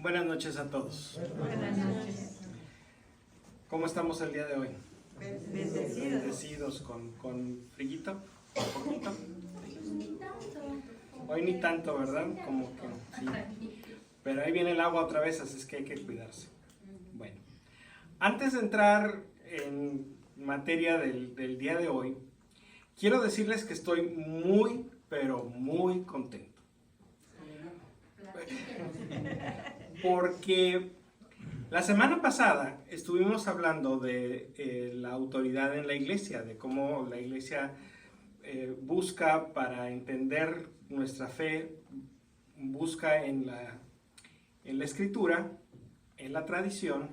Buenas noches a todos. Buenas noches. ¿Cómo estamos el día de hoy? Bendecidos. Bendecidos con frillito, un poquito. Hoy ni tanto, ¿verdad? Como que sí. Pero ahí viene el agua otra vez, así es que hay que cuidarse. Bueno, antes de entrar en materia del día de hoy, quiero decirles que estoy muy, pero muy contento. Porque la semana pasada estuvimos hablando de la autoridad en la iglesia, de cómo la iglesia busca para entender nuestra fe, busca en la escritura, en la tradición,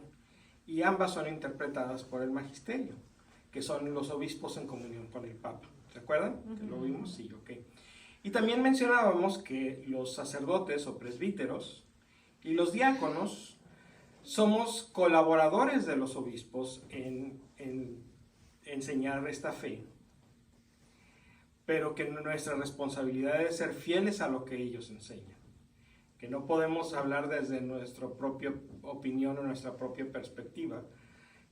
y ambas son interpretadas por el magisterio, que son los obispos en comunión con el Papa. ¿Se acuerdan? ¿Que lo vimos? Sí, ok. Y también mencionábamos que los sacerdotes o presbíteros y los diáconos somos colaboradores de los obispos en enseñar esta fe, pero que nuestra responsabilidad es ser fieles a lo que ellos enseñan, que no podemos hablar desde nuestra propia opinión o nuestra propia perspectiva,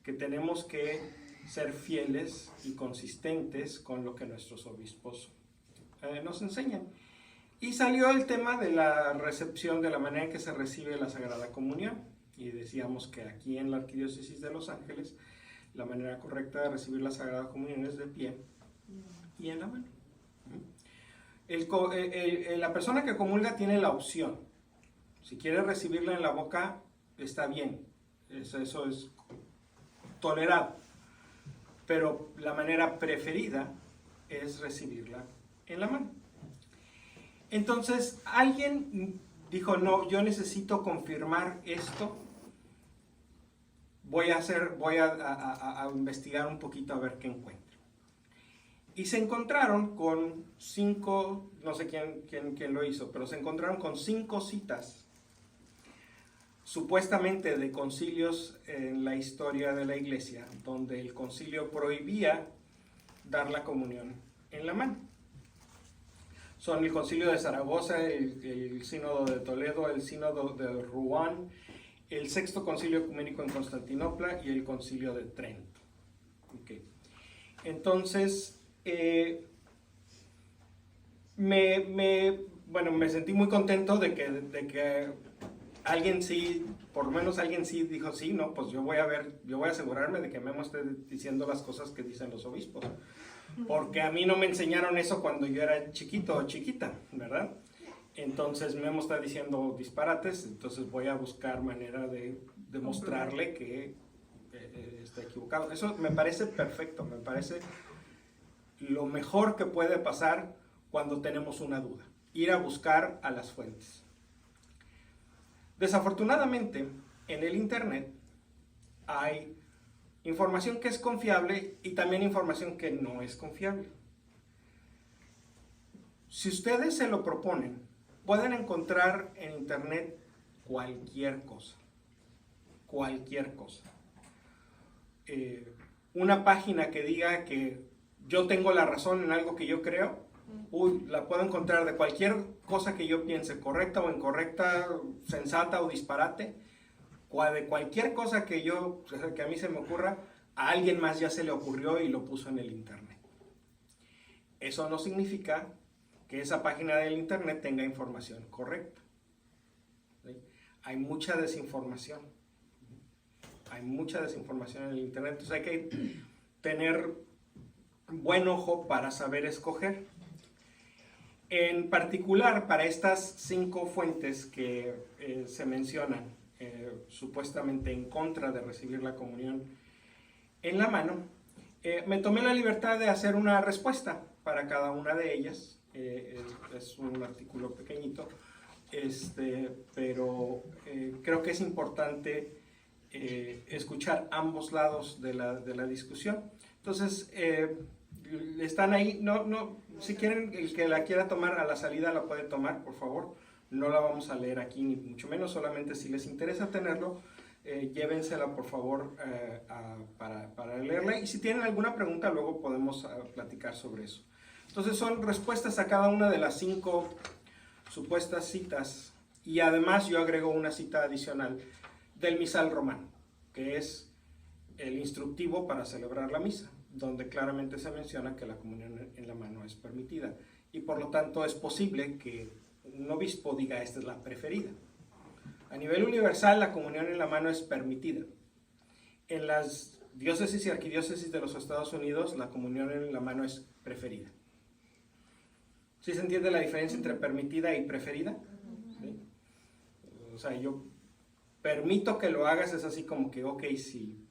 que tenemos que ser fieles y consistentes con lo que nuestros obispos nos enseñan. Y salió el tema de la recepción, de la manera en que se recibe la Sagrada Comunión. Y decíamos que aquí en la Arquidiócesis de Los Ángeles, la manera correcta de recibir la Sagrada Comunión es de pie y en la mano. La persona que comulga tiene la opción. Si quiere recibirla en la boca, está bien. Eso es tolerado. Pero la manera preferida es recibirla en la mano. Entonces, alguien dijo, no, yo necesito confirmar esto. Voy a investigar un poquito a ver qué encuentro. Y se encontraron con 5, no sé quién lo hizo, pero se encontraron con 5 citas, supuestamente de concilios en la historia de la iglesia, donde el concilio prohibía dar la comunión en la mano. Son el concilio de Zaragoza, el sínodo de Toledo, el sínodo de Rouen, el sexto concilio ecuménico en Constantinopla y el concilio de Trento. Okay. Entonces, me sentí muy contento de que alguien sí, por lo menos alguien sí dijo, sí, no, pues yo voy a asegurarme de que Memo esté diciendo las cosas que dicen los obispos. Porque a mí no me enseñaron eso cuando yo era chiquito o chiquita, ¿verdad? Entonces Memo está diciendo disparates, entonces voy a buscar manera de demostrarle que está equivocado. Eso me parece perfecto, me parece lo mejor que puede pasar cuando tenemos una duda. Ir a buscar a las fuentes. Desafortunadamente, en el internet hay información que es confiable y también información que no es confiable. Si ustedes se lo proponen, pueden encontrar en internet cualquier cosa. Cualquier cosa. Una página que diga que yo tengo la razón en algo que yo creo, la puedo encontrar de cualquier cosa que yo piense, correcta o incorrecta, sensata o disparate. De cualquier cosa que a mí se me ocurra, a alguien más ya se le ocurrió y lo puso en el internet. Eso no significa que esa página del internet tenga información correcta. ¿Sí? Hay mucha desinformación. Hay mucha desinformación en el internet, entonces hay que tener buen ojo para saber escoger. En particular, para estas 5 fuentes que se mencionan, supuestamente en contra de recibir la comunión en la mano, me tomé la libertad de hacer una respuesta para cada una de ellas. Es un artículo pequeñito, pero creo que es importante escuchar ambos lados de la discusión. Entonces, están ahí, si quieren, el que la quiera tomar a la salida la puede tomar, por favor. No la vamos a leer aquí, ni mucho menos, solamente si les interesa tenerlo, llévensela por favor para leerla. Y si tienen alguna pregunta, luego podemos platicar sobre eso. Entonces son respuestas a cada una de las 5 supuestas citas Y además yo agrego una cita adicional del misal romano, que es el instructivo para celebrar la misa, donde claramente se menciona que la comunión en la mano es permitida. Y por lo tanto es posible que un obispo diga esta es la preferida. A nivel universal la comunión en la mano es permitida. En las diócesis y arquidiócesis de los Estados Unidos la comunión en la mano es preferida. ¿Sí se entiende la diferencia entre permitida y preferida? ¿Sí? O sea, yo permito que lo hagas, es así como que, ok, si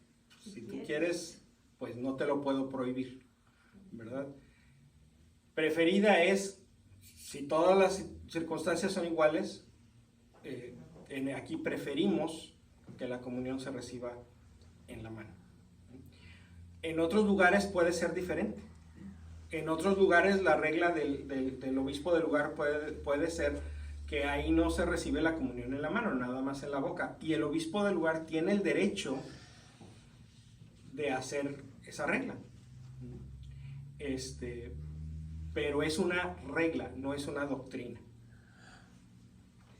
tú quieres, pues no te lo puedo prohibir, ¿verdad? Preferida es, si todas las circunstancias son iguales, aquí preferimos que la comunión se reciba en la mano. En otros lugares puede ser diferente. En otros lugares la regla del obispo del lugar puede ser que ahí no se recibe la comunión en la mano, nada más en la boca. Y el obispo del lugar tiene el derecho de hacer esa regla. Pero es una regla, no es una doctrina.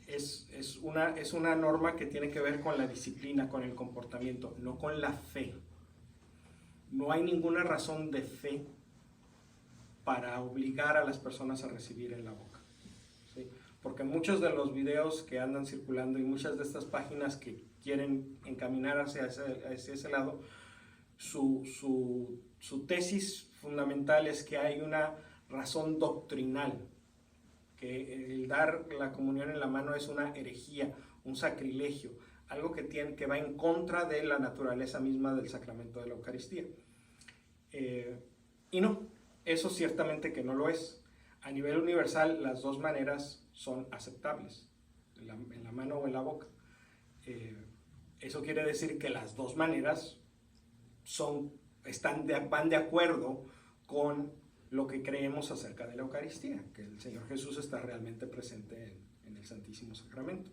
Es una norma que tiene que ver con la disciplina, con el comportamiento, no con la fe. No hay ninguna razón de fe para obligar a las personas a recibir en la boca, ¿sí? Porque muchos de los videos que andan circulando y muchas de estas páginas que quieren encaminar hacia ese lado, su tesis fundamental es que hay una razón doctrinal, que el dar la comunión en la mano es una herejía, un sacrilegio, algo que va en contra de la naturaleza misma del sacramento de la Eucaristía. Y no, eso ciertamente que no lo es. A nivel universal las dos maneras son aceptables, en la mano o en la boca. Eso quiere decir que las dos maneras van de acuerdo con lo que creemos acerca de la Eucaristía, que el Señor Jesús está realmente presente en el Santísimo Sacramento.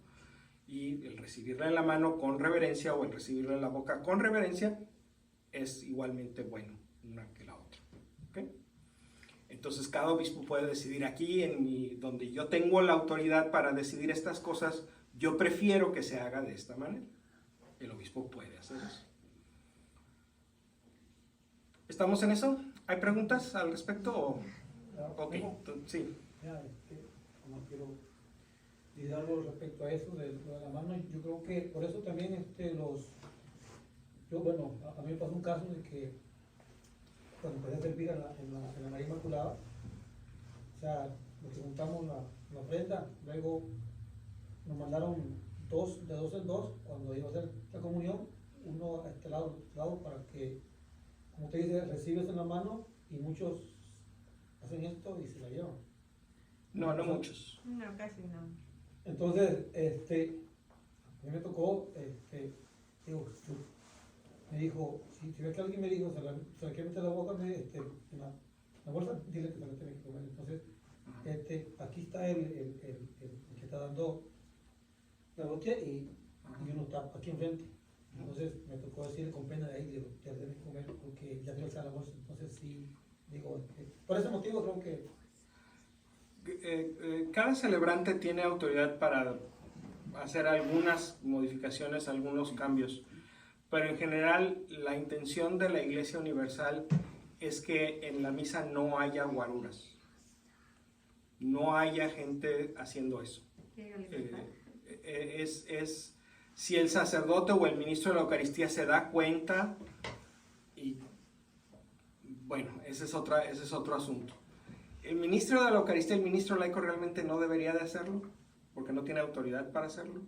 Y el recibirla en la mano con reverencia o el recibirla en la boca con reverencia es igualmente bueno, una que la otra. ¿Okay? Entonces cada obispo puede decidir aquí, donde yo tengo la autoridad para decidir estas cosas, yo prefiero que se haga de esta manera. El obispo puede hacer eso. ¿Estamos en eso? ¿Hay preguntas al respecto? Ok, sí. Ya, no quiero decir algo respecto a eso de la mano. Yo creo que por eso también a mí me pasó un caso de que cuando empecé a servir en la María Inmaculada, o sea, nos juntamos la ofrenda, luego nos mandaron de dos en dos, cuando iba a hacer la comunión, uno a este lado, para que, como te dice, recibes en la mano, y muchos hacen esto y se la llevan. No muchos. No, casi no. Entonces, a mí me tocó, me dijo, si ves que alguien me dijo, se la quiere meter la boca, en la bolsa, dile que se la tiene que comer. Entonces, aquí está el que está dando la botella y uno está aquí enfrente. Entonces me tocó decirle con pena de ahí, digo, ya deben comer porque ya tiene que estar la bolsa. Entonces sí, digo, por ese motivo creo que cada celebrante tiene autoridad para hacer algunas modificaciones, algunos cambios, pero en general la intención de la Iglesia Universal es que en la misa no haya guaruras, no haya gente haciendo eso. Si el sacerdote o el ministro de la Eucaristía se da cuenta, y bueno, ese es otro asunto. El ministro de la Eucaristía, el ministro laico realmente no debería de hacerlo, porque no tiene autoridad para hacerlo.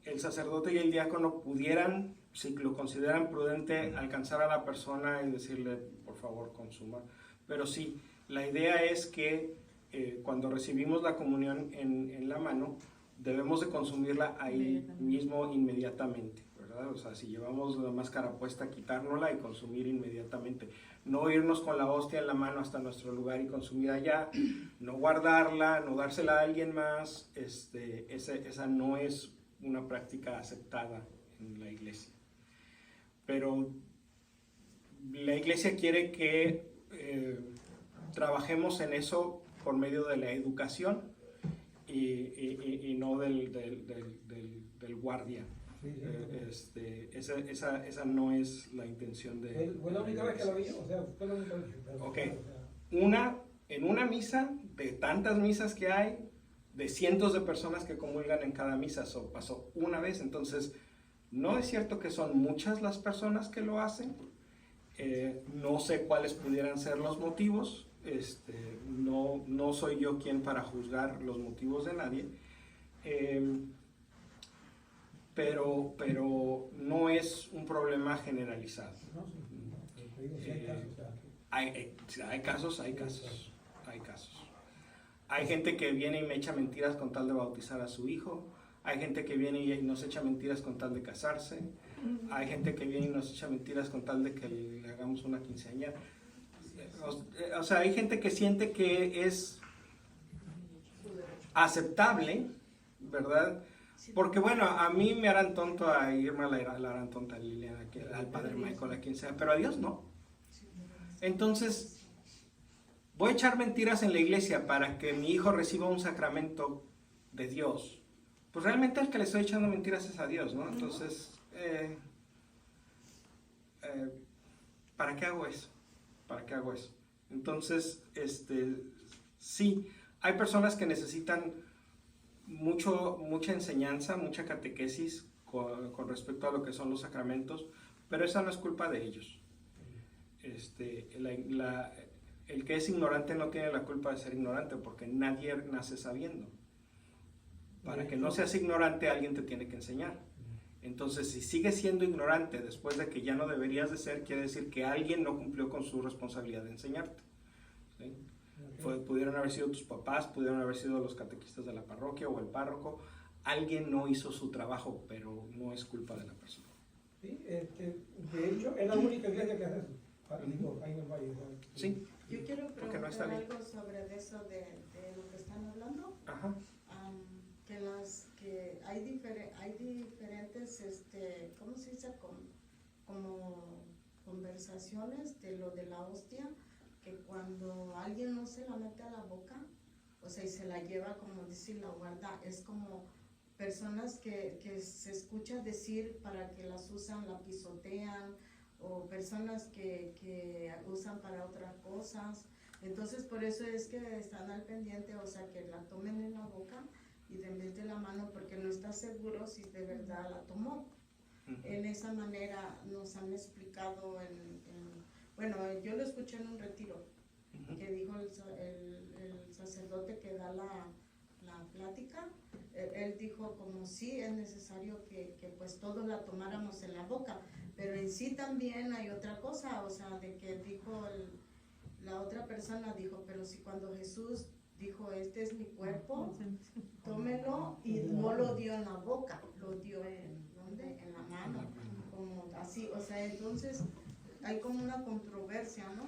El sacerdote y el diácono pudieran, si lo consideran prudente, alcanzar a la persona y decirle, por favor, consuma. Pero sí, la idea es que cuando recibimos la comunión en la mano, debemos de consumirla ahí mismo inmediatamente, ¿verdad? O sea, si llevamos la máscara puesta, quitárnosla y consumir inmediatamente. No irnos con la hostia en la mano hasta nuestro lugar y consumir allá, no guardarla, no dársela a alguien más. Esa no es una práctica aceptada en la iglesia. Pero la iglesia quiere que trabajemos en eso por medio de la educación y no del guardia. Sí, sí. Esa no es la intención de... Fue la única vez que la vi, o sea, fue la única vez. Ok. O sea, En una misa, de tantas misas que hay, de cientos de personas que comulgan en cada misa, eso pasó una vez. Entonces, no es cierto que son muchas las personas que lo hacen. No sé cuáles pudieran ser los motivos. No soy yo quien para juzgar los motivos de nadie. Pero no es un problema generalizado. no, sí, te digo, sí hay casos, o sea, Hay casos. Hay gente que viene y me echa mentiras con tal de bautizar a su hijo. Hay gente que viene y nos echa mentiras con tal de casarse. Hay gente que viene y nos echa mentiras con tal de que le hagamos una quinceañera. O sea, hay gente que siente que es aceptable, ¿verdad? Porque bueno, a mí me harán tonto, a Irma la harán tonta, a Liliana, al padre Michael, a quien sea, pero a Dios no. Entonces, voy a echar mentiras en la iglesia para que mi hijo reciba un sacramento de Dios. Pues realmente el que le estoy echando mentiras es a Dios, ¿no? Entonces, ¿para qué hago eso? ¿Para qué hago eso? Entonces, sí, hay personas que necesitan mucha enseñanza, mucha catequesis con respecto a lo que son los sacramentos, pero esa no es culpa de ellos. El que es ignorante no tiene la culpa de ser ignorante, porque nadie nace sabiendo. Para que no seas ignorante, alguien te tiene que enseñar. Entonces, si sigues siendo ignorante después de que ya no deberías de ser, quiere decir que alguien no cumplió con su responsabilidad de enseñarte. ¿Sí? Pudieron haber sido tus papás, pudieron haber sido los catequistas de la parroquia o el párroco. Alguien no hizo su trabajo, pero no es culpa de la persona. sí, de hecho, es la única iglesia que hace eso. Digo, ahí en el valle, ¿no? Sí. Yo quiero Porque no está preguntar bien. algo sobre eso de lo que están hablando. Ajá. Que hay diferentes, ¿cómo se dice? Como conversaciones de lo de la hostia, que cuando alguien no se la mete a la boca, o sea, y se la lleva, como decir, la guarda, es como personas que se escucha decir para que las usan, la pisotean, o personas que usan para otras cosas. Entonces, por eso es que están al pendiente, o sea, que la tomen en la boca y de vez de la mano, porque no está seguro si de verdad la tomó. En esa manera nos han explicado, bueno, yo lo escuché en un retiro, que dijo el sacerdote que da la plática, él dijo como sí es necesario que pues todos la tomáramos en la boca, pero en sí también hay otra cosa, o sea, de que dijo la otra persona, dijo, pero si cuando Jesús dijo, este es mi cuerpo, tómelo, y no lo dio en la boca, lo dio ¿dónde? En la mano, como así, o sea, entonces hay como una controversia, ¿no?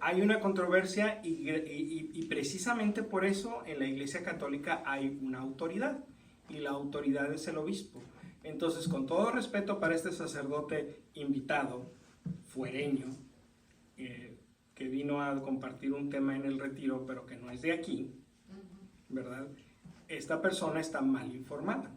Hay una controversia y precisamente por eso en la Iglesia Católica hay una autoridad, y la autoridad es el obispo. Entonces, con todo respeto para este sacerdote invitado, fuereño, que vino a compartir un tema en el retiro, pero que no es de aquí, ¿verdad? Esta persona está mal informada.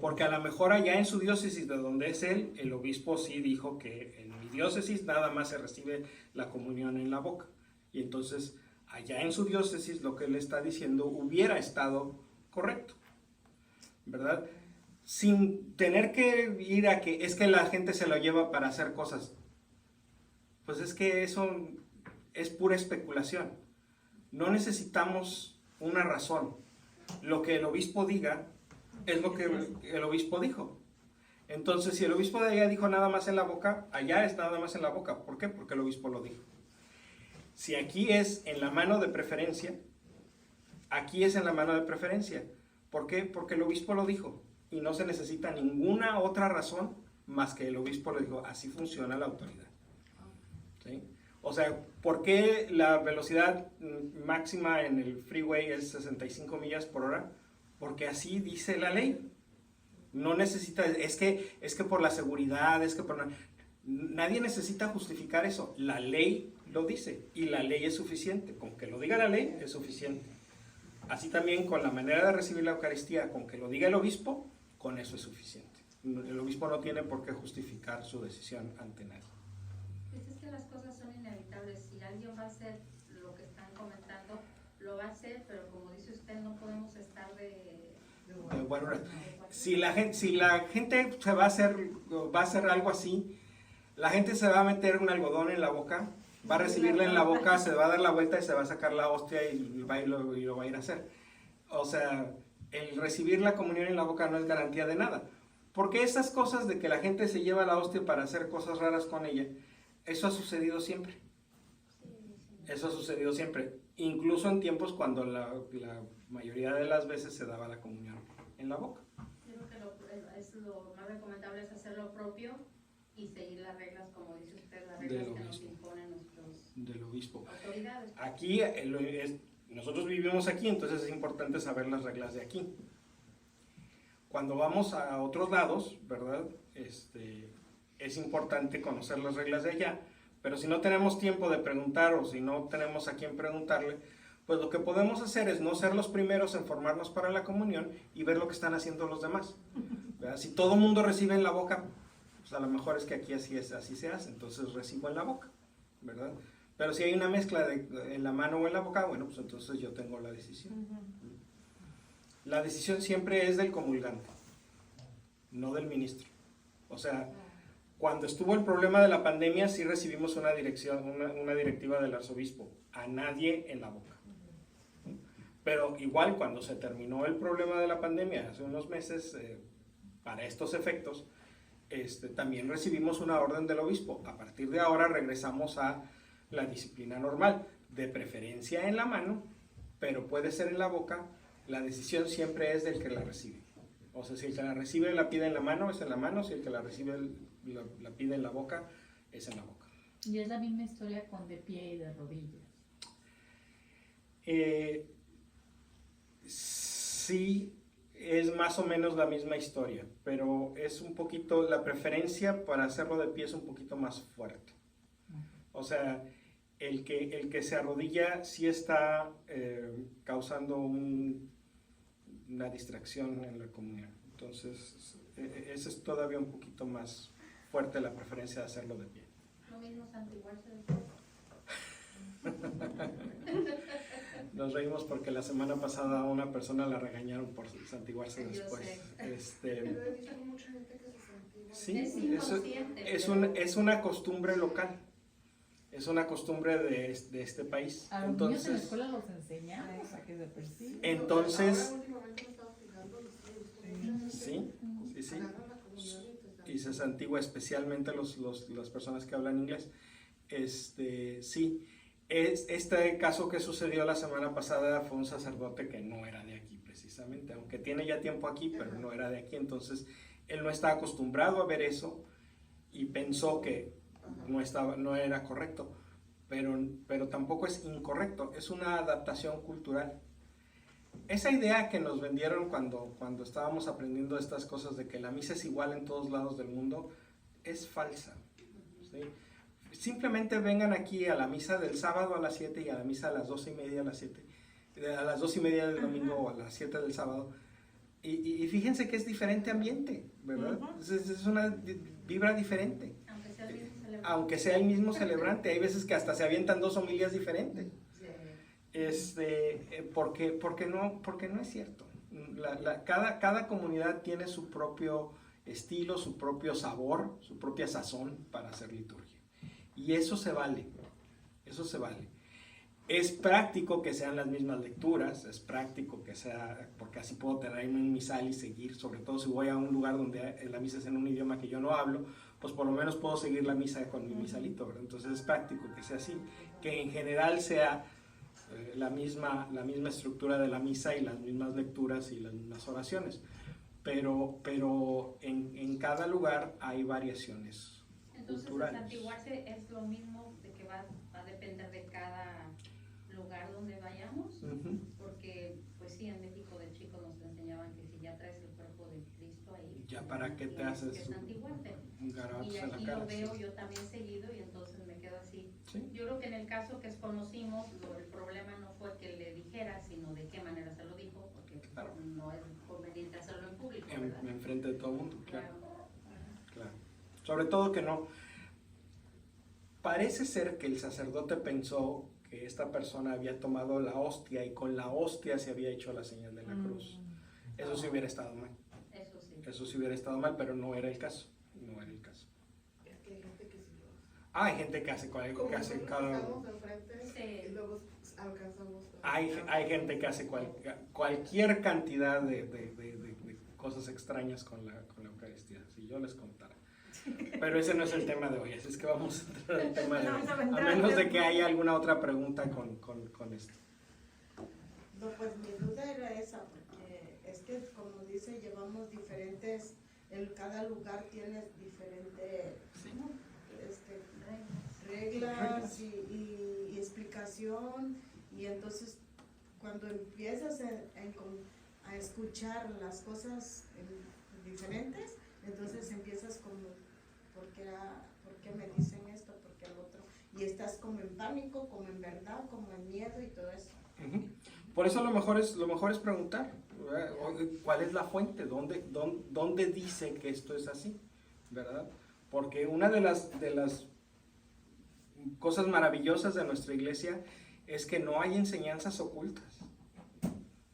Porque a lo mejor allá en su diócesis de donde es él, el obispo sí dijo que en mi diócesis nada más se recibe la comunión en la boca. Y entonces, allá en su diócesis lo que él está diciendo hubiera estado correcto, ¿verdad? Sin tener que ir a que es que la gente se lo lleva para hacer cosas. Pues es que eso es pura especulación. No necesitamos una razón. Lo que el obispo diga es lo que el obispo dijo. Entonces, si el obispo de allá dijo nada más en la boca, allá es nada más en la boca. ¿Por qué? Porque el obispo lo dijo. Si aquí es en la mano de preferencia, aquí es en la mano de preferencia. ¿Por qué? Porque el obispo lo dijo. Y no se necesita ninguna otra razón más que el obispo lo dijo. Así funciona la autoridad. ¿Sí? O sea, ¿por qué la velocidad máxima en el freeway es 65 millas por hora? Porque así dice la ley. No necesita, es que por la seguridad, es que por... Nadie necesita justificar eso. La ley lo dice y la ley es suficiente. Con que lo diga la ley es suficiente. Así también con la manera de recibir la Eucaristía, con que lo diga el obispo, con eso es suficiente. El obispo no tiene por qué justificar su decisión ante nadie. Pues es que las cosas son inevitables. Si alguien va a hacer lo que están comentando, lo va a hacer, pero como dice usted, no podemos estar Bueno, si la gente se va a hacer algo así, la gente se va a meter un algodón en la boca, va a recibirla en la boca, se va a dar la vuelta y se va a sacar la hostia y lo va a ir a hacer. O sea, el recibir la comunión en la boca no es garantía de nada. Porque esas cosas de que la gente se lleva la hostia para hacer cosas raras con ella, eso ha sucedido siempre. Eso ha sucedido siempre. Incluso en tiempos cuando la mayoría de las veces se daba la comunión en la boca. Yo creo que lo más recomendable es hacer lo propio y seguir las reglas, como dice usted, las reglas que nos imponen nuestros del obispo. Autoridades. Aquí, nosotros vivimos aquí, entonces es importante saber las reglas de aquí. Cuando vamos a otros lados, ¿verdad? Es importante conocer las reglas de allá, pero si no tenemos tiempo de preguntar o si no tenemos a quién preguntarle, pues lo que podemos hacer es no ser los primeros en formarnos para la comunión y ver lo que están haciendo los demás. ¿Verdad? Si todo el mundo recibe en la boca, pues a lo mejor es que aquí así se hace, entonces recibo en la boca, ¿verdad? Pero si hay una mezcla en la mano o en la boca, bueno, pues entonces yo tengo la decisión. La decisión siempre es del comulgante, no del ministro. O sea, cuando estuvo el problema de la pandemia, sí recibimos una directiva del arzobispo, a nadie en la boca. Pero igual cuando se terminó el problema de la pandemia hace unos meses, para estos efectos, también recibimos una orden del obispo. A partir de ahora regresamos a la disciplina normal, de preferencia en la mano, pero puede ser en la boca. La decisión siempre es del que la recibe. O sea, si el que la recibe la pide en la mano, es en la mano. Si el que la recibe la pide en la boca, es en la boca. Y es la misma historia con de pie y de rodillas. Sí, es más o menos la misma historia, pero es un poquito, la preferencia para hacerlo de pie es un poquito más fuerte. O sea, el que se arrodilla sí está causando una distracción en la comunión. Entonces, esa es todavía un poquito más fuerte la preferencia de hacerlo de pie. Lo mismo santiguarse después. Nos reímos porque la semana pasada a una persona la regañaron por santiguarse Yo después. Pero he visto mucha gente que se santigua. Sí, Es inconsciente, es una costumbre local. Es una costumbre de este país. A los niños en la escuela los enseñamos a que se perciben. Entonces, Ahora últimamente me estaba fijando, sí. Y se santigua especialmente las personas que hablan inglés. Sí. Este caso que sucedió la semana pasada fue un sacerdote que no era de aquí precisamente, aunque tiene ya tiempo aquí, pero no era de aquí. Entonces, él no está acostumbrado a ver eso y pensó que no era correcto, pero tampoco es incorrecto, es una adaptación cultural. Esa idea que nos vendieron cuando estábamos aprendiendo estas cosas de que la misa es igual en todos lados del mundo, es falsa. ¿Sí? Simplemente vengan aquí a la misa del sábado a las 7 y a la misa a las 12:30 a las 7, a las 2:30 del domingo o a las 7 del sábado. Y fíjense que es diferente ambiente, ¿verdad? Es una vibra diferente. Aunque sea el mismo celebrante, hay veces que hasta se avientan dos homilías diferentes. Porque no es cierto. Cada comunidad tiene su propio estilo, su propio sabor, su propia sazón para hacer liturgia. Y eso se vale, Es práctico que sean las mismas lecturas, es práctico que sea, porque así puedo tener un misal y seguir, sobre todo si voy a un lugar donde la misa es en un idioma que yo no hablo, pues por lo menos puedo seguir la misa con mi misalito, ¿verdad? Entonces es práctico que sea así, que en general sea la misma estructura de la misa y las mismas lecturas y las mismas oraciones, pero en cada lugar hay variaciones. Entonces, el santiguarse es lo mismo de que va a depender de cada lugar donde vayamos, porque pues sí, en México de chicos nos enseñaban que si ya traes el cuerpo de Cristo ahí, Ya para qué te que haces es antihuerte. un garabato Y en la aquí cara. lo veo yo también seguido y entonces me quedo así. Sí. Yo creo que en el caso que conocimos, el problema no fue que le dijera, sino de qué manera se lo dijo, porque Claro. no es conveniente hacerlo en público, ¿verdad? En frente de todo el mundo, claro. Claro. Claro. Sobre todo que no. Parece ser que el sacerdote pensó que esta persona había tomado la hostia y con la hostia se había hecho la señal de la cruz. Eso sí hubiera estado mal. Eso sí. Eso sí hubiera estado mal, pero no era el caso. No era el caso. Es que hay gente que sí lo hace. Hay gente que hace, Como que hace nosotros cada... estamos enfrente Sí. y luego alcanzamos Hay gente que hace cualquier cantidad de cosas extrañas con la Eucaristía, si yo les contara. Pero ese no es el tema de hoy, así es que vamos a entrar al tema de hoy. A menos de que haya alguna otra pregunta con esto. No, pues mi duda era esa, porque es que como dice, llevamos diferentes, cada lugar tiene diferentes reglas y explicación, y entonces cuando empiezas a escuchar las cosas diferentes, entonces empiezas como, ¿por qué me dicen esto? ¿Por qué lo otro? Y estás como en pánico, como en verdad, como en miedo y todo eso. Ujú. Por eso lo mejor es preguntar, ¿verdad? ¿Cuál es la fuente? ¿Dónde dice que esto es así? ¿Verdad? Porque una de las cosas maravillosas de nuestra iglesia es que no hay enseñanzas ocultas,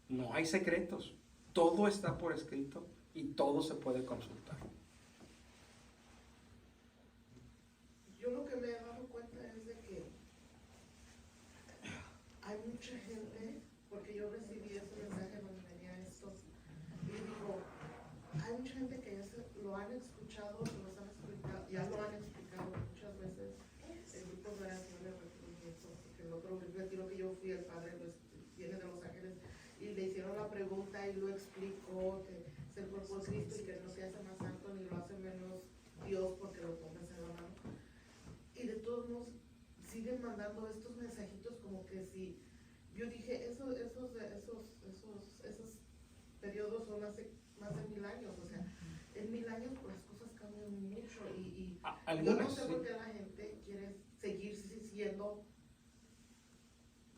no hay secretos, todo está por escrito y todo se puede consultar. Yo lo que me he dado cuenta es de que hay mucha gente, porque yo recibí ese mensaje donde venía esto, y digo, hay mucha gente que lo han escuchado, ya lo han explicado muchas veces en grupos de oración de recogimiento, porque el otro retiro que yo fui, el padre viene de Los Ángeles, y le hicieron la pregunta y lo explicó, que es el cuerpo de Cristo y que no se hace más santo ni lo hace menos Dios porque lo tomas en la mano. Y de todos modos siguen mandando estos mensajitos como que si, yo dije, esos periodos son hace más de 1000 años, o sea, en 1000 años pues, las cosas cambian mucho y yo no sé por qué la gente quiere seguir siendo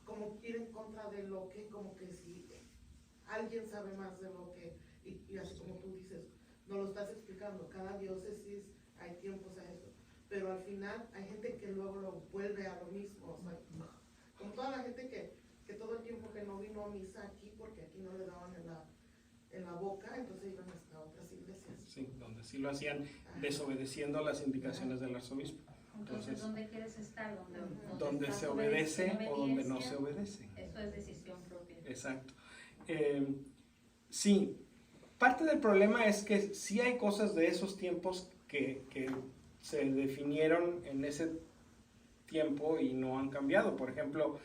como ir en contra de lo que, como que si alguien sabe más de lo que, y así como tú dices, no lo estás explicando, cada diócesis hay tiempos a eso, pero al final hay gente que luego lo vuelve a lo mismo, o sea, como toda la gente que todo el tiempo que no vino a misa aquí, porque aquí no le daban en la boca, entonces iban hasta otras iglesias. Sí, donde sí lo hacían desobedeciendo las indicaciones del arzobispo. Entonces, ¿dónde quieres estar? Donde está se tu obedece o donde no obediencia? se obedece. Eso es decisión propia. Exacto. Sí, parte del problema es que sí hay cosas de esos tiempos que se definieron en ese tiempo y no han cambiado. Por ejemplo,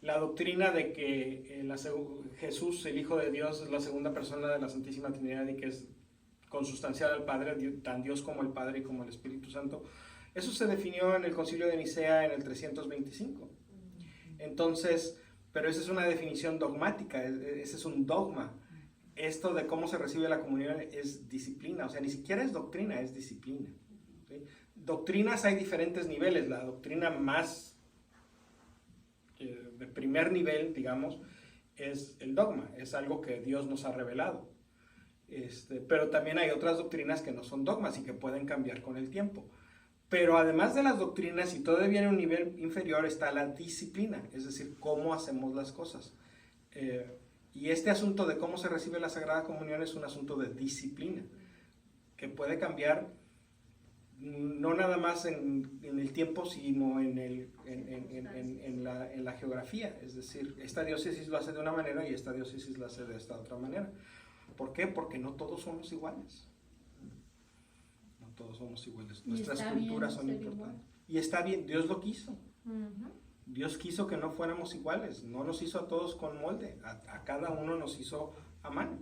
la doctrina de que Jesús, el Hijo de Dios, es la segunda persona de la Santísima Trinidad y que es consustancial al Padre, tan Dios como el Padre y como el Espíritu Santo, eso se definió en el Concilio de Nicea en el 325. Entonces, pero esa es una definición dogmática, ese es un dogma. Esto de cómo se recibe la comunión es disciplina, o sea, ni siquiera es doctrina, es disciplina. ¿Sí? Doctrinas hay diferentes niveles, la doctrina más de primer nivel, digamos, es el dogma, es algo que Dios nos ha revelado. Pero también hay otras doctrinas que no son dogmas y que pueden cambiar con el tiempo. Pero además de las doctrinas, y todavía en un nivel inferior, está la disciplina, es decir, cómo hacemos las cosas. Y este asunto de cómo se recibe la Sagrada Comunión es un asunto de disciplina, que puede cambiar no nada más en el tiempo, sino en la geografía. Es decir, esta diócesis lo hace de una manera y esta diócesis lo hace de esta otra manera. ¿Por qué? Porque no todos somos iguales. No todos somos iguales. Nuestras culturas son importantes. Y está bien, Dios lo quiso. Dios quiso que no fuéramos iguales. No nos hizo a todos con molde. A cada uno nos hizo a mano.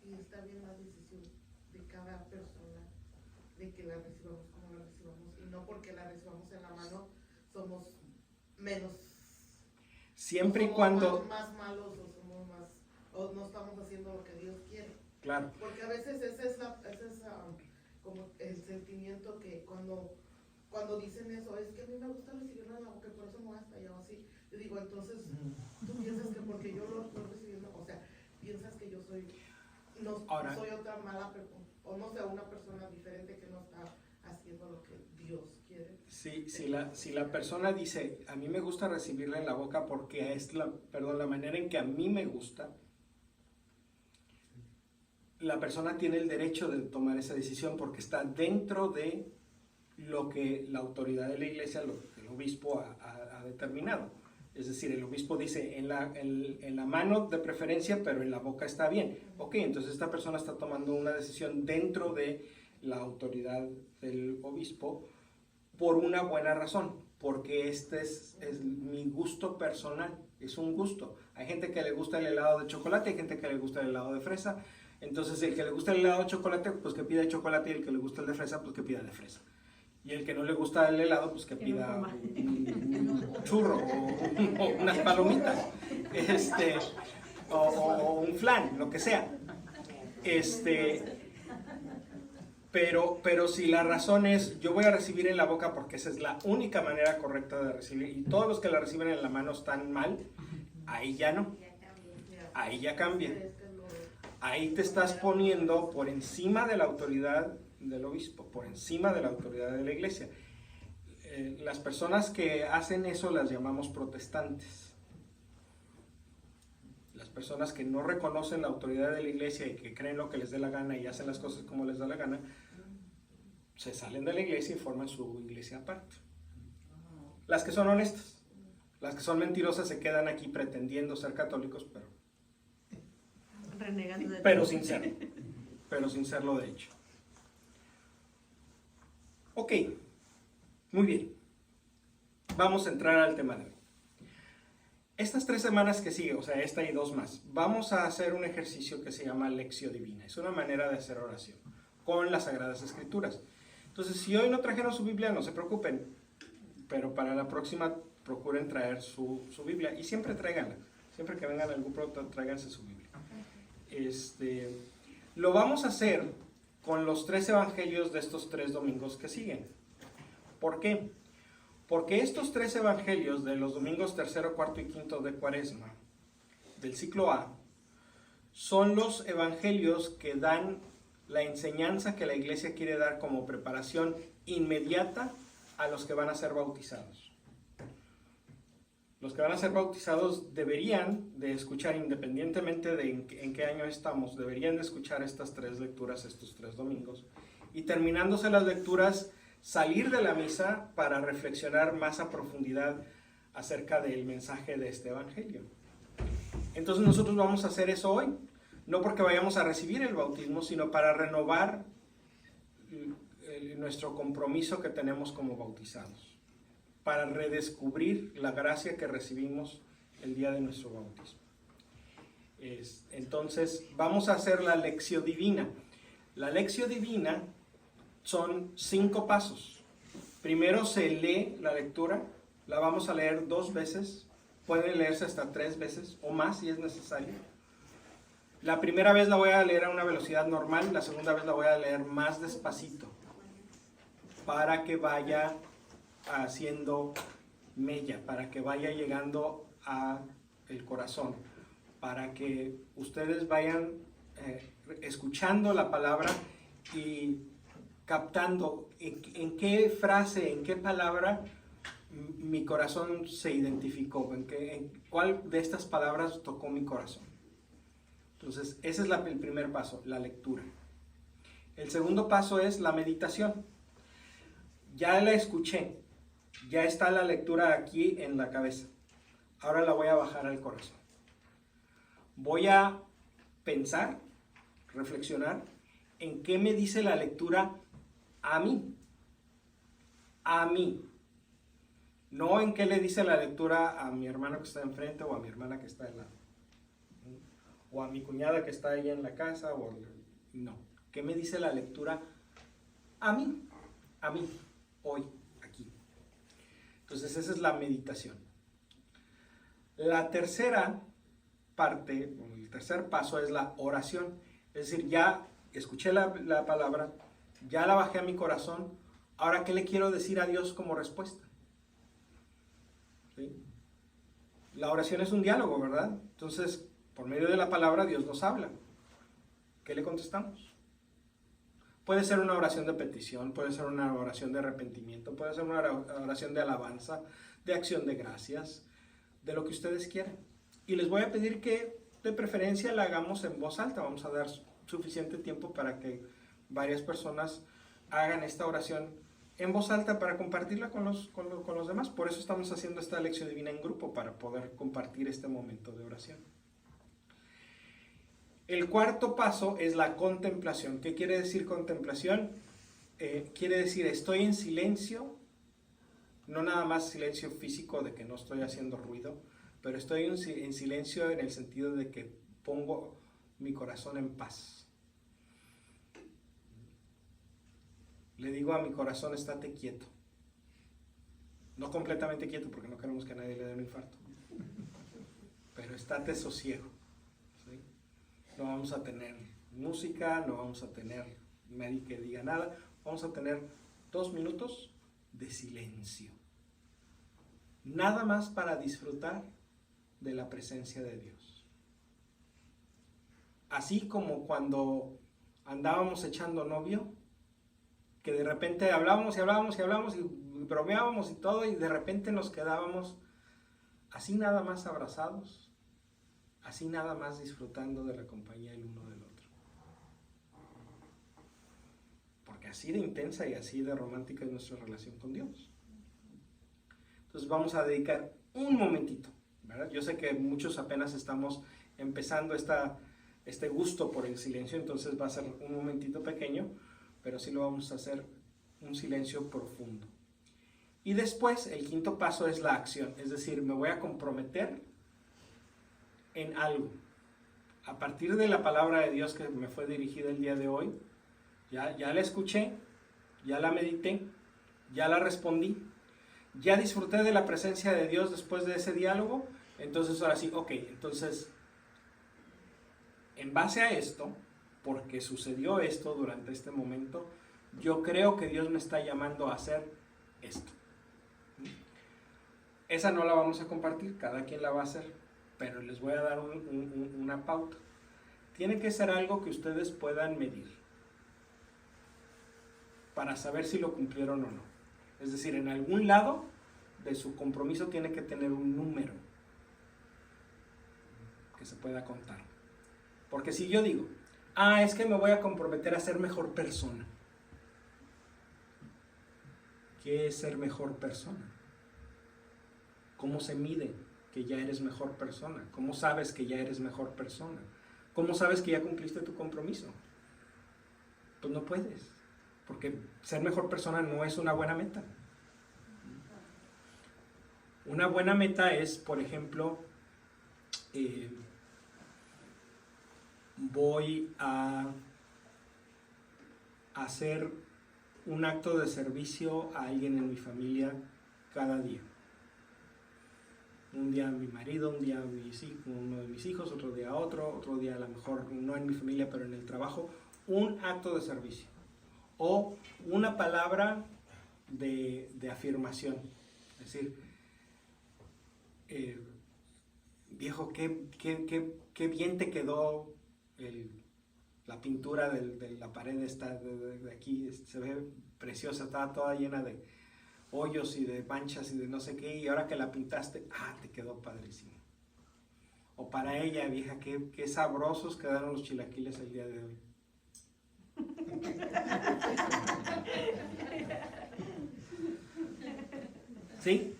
Y está bien la decisión de cada persona de que la recibamos como la recibamos. Y no porque la recibamos en la mano somos menos. Siempre y somos cuando... más malos o somos más... o no estamos haciendo lo que Dios quiere. Claro. Porque a veces ese es como el sentimiento que cuando dicen eso, es que a mí me gusta recibirlo en la boca, por eso me voy hasta allá o así. Yo digo, entonces, tú piensas que porque yo lo recibí, o sea, piensas que yo soy, no Ahora, soy otra mala persona, o no sé, una persona diferente que no está haciendo lo que Dios quiere. si la persona dice, a mí me gusta recibirla en la boca porque es la manera en que a mí me gusta, la persona tiene el derecho de tomar esa decisión porque está dentro de lo que la autoridad de la iglesia, el obispo ha determinado. Es decir, el obispo dice en la mano de preferencia, pero en la boca está bien. Ok, entonces esta persona está tomando una decisión dentro de la autoridad del obispo por una buena razón, porque este es mi gusto personal, es un gusto. Hay gente que le gusta el helado de chocolate, hay gente que le gusta el helado de fresa. Entonces el que le gusta el helado de chocolate, pues que pida chocolate, y el que le gusta el de fresa, pues que pida de fresa. Y el que no le gusta el helado, pues que pida un churro o unas palomitas, o un flan, lo que sea. Pero si la razón es, yo voy a recibir en la boca porque esa es la única manera correcta de recibir, y todos los que la reciben en la mano están mal, ahí ya no, ahí ya cambia. Ahí te estás poniendo por encima de la autoridad del obispo, por encima de la autoridad de la iglesia. Las personas que hacen eso las llamamos protestantes. Las personas que no reconocen la autoridad de la iglesia y que creen lo que les dé la gana y hacen las cosas como les da la gana, se salen de la iglesia y forman su iglesia aparte. Las que son honestas, las que son mentirosas se quedan aquí pretendiendo ser católicos, renegando de pero sin serlo de hecho. Ok, muy bien. Vamos a entrar al tema de hoy. Estas 3 semanas que siguen, o sea, esta y 2 más, vamos a hacer un ejercicio que se llama Lección Divina. Es una manera de hacer oración con las Sagradas Escrituras. Entonces, si hoy no trajeron su Biblia, no se preocupen, pero para la próxima procuren traer su Biblia y siempre tráiganla. Siempre que vengan a algún producto, tráiganse su Biblia. Lo vamos a hacer con los 3 evangelios de estos 3 domingos que siguen. ¿Por qué? Porque estos 3 evangelios de los domingos 3, 4 y 5 de Cuaresma, del ciclo A, son los evangelios que dan la enseñanza que la iglesia quiere dar como preparación inmediata a los que van a ser bautizados. Los que van a ser bautizados deberían de escuchar, independientemente de en qué año estamos, deberían de escuchar estas 3 lecturas, estos 3 domingos, y terminándose las lecturas, salir de la misa para reflexionar más a profundidad acerca del mensaje de este evangelio. Entonces nosotros vamos a hacer eso hoy, no porque vayamos a recibir el bautismo, sino para renovar nuestro compromiso que tenemos como bautizados, para redescubrir la gracia que recibimos el día de nuestro bautismo. Entonces vamos a hacer la Lección Divina. La Lección Divina son 5 pasos. Primero se lee la lectura, la vamos a leer 2 veces, pueden leerse hasta 3 veces o más si es necesario. La primera vez la voy a leer a una velocidad normal, la segunda vez la voy a leer más despacito, para que vaya haciendo mella, para que vaya llegando a el corazón, para que ustedes vayan escuchando la palabra y captando en qué frase, en qué palabra mi corazón se identificó, en cuál de estas palabras tocó mi corazón. Entonces, ese es el primer paso, la lectura. El segundo paso es la meditación. Ya la escuché, ya está la lectura aquí en la cabeza. Ahora la voy a bajar al corazón. Voy a pensar, reflexionar en qué me dice la lectura a mí. A mí. No en qué le dice la lectura a mi hermano que está enfrente o a mi hermana que está al lado. O a mi cuñada que está allá en la casa. No. ¿Qué me dice la lectura a mí? A mí. Hoy, aquí. Entonces esa es la meditación. La tercera parte, el tercer paso es la oración. Es decir, ya escuché la palabra, ya la bajé a mi corazón, ahora ¿qué le quiero decir a Dios como respuesta? ¿Sí? La oración es un diálogo, ¿verdad? Entonces, por medio de la palabra Dios nos habla. ¿Qué le contestamos? Puede ser una oración de petición, puede ser una oración de arrepentimiento, puede ser una oración de alabanza, de acción de gracias, de lo que ustedes quieran. Y les voy a pedir que de preferencia la hagamos en voz alta. Vamos a dar suficiente tiempo para que varias personas hagan esta oración en voz alta para compartirla con los demás. Por eso estamos haciendo esta lección divina en grupo, para poder compartir este momento de oración. El cuarto paso es la contemplación. ¿Qué quiere decir contemplación? Quiere decir estoy en silencio, no nada más silencio físico de que no estoy haciendo ruido, pero estoy en silencio en el sentido de que pongo mi corazón en paz. Le digo a mi corazón, estate quieto. No completamente quieto porque no queremos que a nadie le dé un infarto, pero estate sosiego. ¿Sí? No vamos a tener música, no vamos a tener nadie que diga nada, vamos a tener 2 minutos de silencio. Nada más para disfrutar de la presencia de Dios. Así como cuando andábamos echando novio, que de repente hablábamos y hablábamos y hablábamos y bromeábamos y todo, y de repente nos quedábamos así nada más abrazados, así nada más disfrutando de la compañía el uno del otro. Porque así de intensa y así de romántica es nuestra relación con Dios. Entonces vamos a dedicar un momentito, ¿verdad? Yo sé que muchos apenas estamos empezando este gusto por el silencio, entonces va a ser un momentito pequeño, pero sí lo vamos a hacer un silencio profundo. Y después, el quinto paso es la acción, es decir, me voy a comprometer en algo. A partir de la palabra de Dios que me fue dirigida el día de hoy, ya la escuché, ya la medité, ya la respondí, ya disfruté de la presencia de Dios después de ese diálogo, entonces ahora sí, ok, entonces, en base a esto, porque sucedió esto durante este momento, yo creo que Dios me está llamando a hacer esto. Esa no la vamos a compartir, cada quien la va a hacer, pero les voy a dar una pauta. Tiene que ser algo que ustedes puedan medir para saber si lo cumplieron o no. Es decir, en algún lado de su compromiso tiene que tener un número que se pueda contar. Porque si yo digo, es que me voy a comprometer a ser mejor persona. ¿Qué es ser mejor persona? ¿Cómo se mide que ya eres mejor persona? ¿Cómo sabes que ya eres mejor persona? ¿Cómo sabes que ya cumpliste tu compromiso? Pues no puedes, porque ser mejor persona no es una buena meta. Una buena meta es, por ejemplo, voy a hacer un acto de servicio a alguien en mi familia cada día. Un día a mi marido, un día a uno de mis hijos, otro día a otro día a lo mejor no en mi familia pero en el trabajo. Un acto de servicio o una palabra de afirmación. Es decir, viejo, qué bien te quedó la pintura de la pared de aquí, se ve preciosa, estaba toda llena de hoyos y de manchas y de no sé qué, y ahora que la pintaste, te quedó padrísimo. O para ella, vieja, qué sabrosos quedaron los chilaquiles el día de hoy. ¿Sí?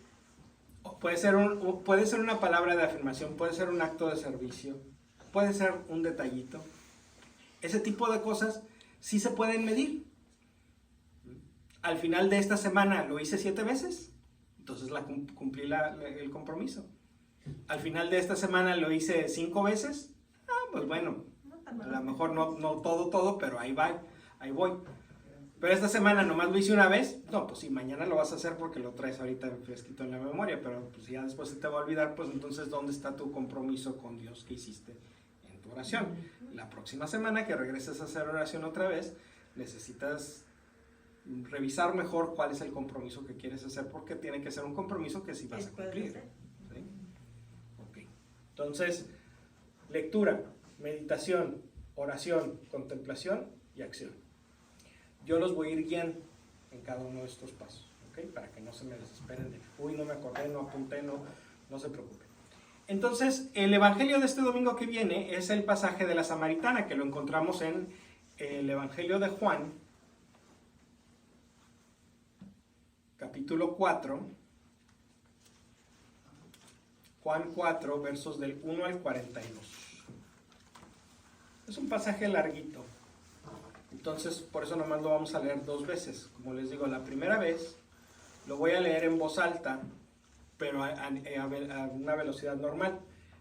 Puede ser una palabra de afirmación, puede ser un acto de servicio, puede ser un detallito. Ese tipo de cosas sí se pueden medir. Al final de esta semana lo hice 7 veces, entonces cumplí el compromiso. Al final de esta semana lo hice 5 veces, pues bueno, a lo mejor no todo, pero ahí voy. Pero esta semana nomás lo hice una vez, no, pues sí, mañana lo vas a hacer porque lo traes ahorita fresquito en la memoria, pero pues ya después se te va a olvidar, pues entonces ¿dónde está tu compromiso con Dios que hiciste en tu oración. La próxima semana que regreses a hacer oración otra vez, necesitas revisar mejor cuál es el compromiso que quieres hacer, porque tiene que ser un compromiso que sí vas a cumplir. ¿Sí? Ok. Entonces, lectura, meditación, oración, contemplación y acción. Yo los voy a ir guiando en cada uno de estos pasos, ¿ok? Para que no se me desesperen de, uy, no me acordé, no apunté, no se preocupen. Entonces, el evangelio de este domingo que viene es el pasaje de la Samaritana, que lo encontramos en el evangelio de Juan, capítulo 4, Juan 4, versos del 1 al 42. Es un pasaje larguito, entonces por eso nomás lo vamos a leer 2 veces. Como les digo, la primera vez lo voy a leer en voz alta, pero a una velocidad normal.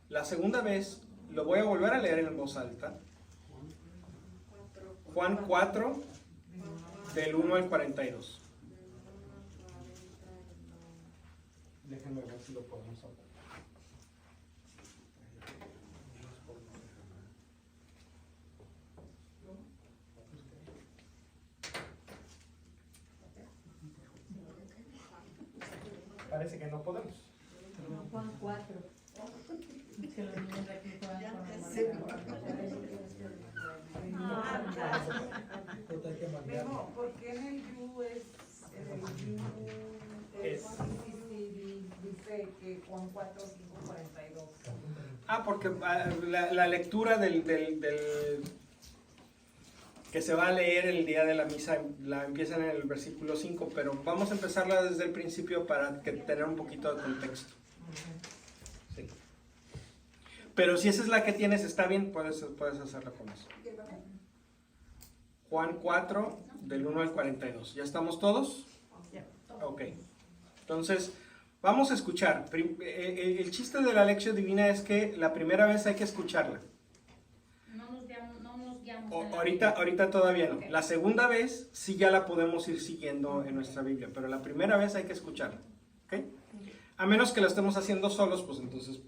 La segunda vez lo voy a volver a leer en voz alta. Juan 4, del 1 al 42. Déjenme ver si lo podemos hacer. Parece que no podemos. Juan 4. Es que los niños de aquí juegan con Pero, ¿por qué en el You es, dice que Juan 4, 5, 42? Porque la lectura del que se va a leer el día de la misa la empiezan en el versículo 5, pero vamos a empezarla desde el principio para tener un poquito de contexto. Sí. Pero si esa es la que tienes, está bien, puedes hacerla con eso. Juan 4, del 1 al 42. ¿Ya estamos todos? Ok. Entonces, vamos a escuchar. El chiste de la lección divina es que la primera vez hay que escucharla. No nos guiamos. Ahorita todavía no. Ok. La segunda vez sí ya la podemos ir siguiendo en nuestra Biblia, pero la primera vez hay que escucharla. ¿Ok? A menos que la estemos haciendo solos, pues entonces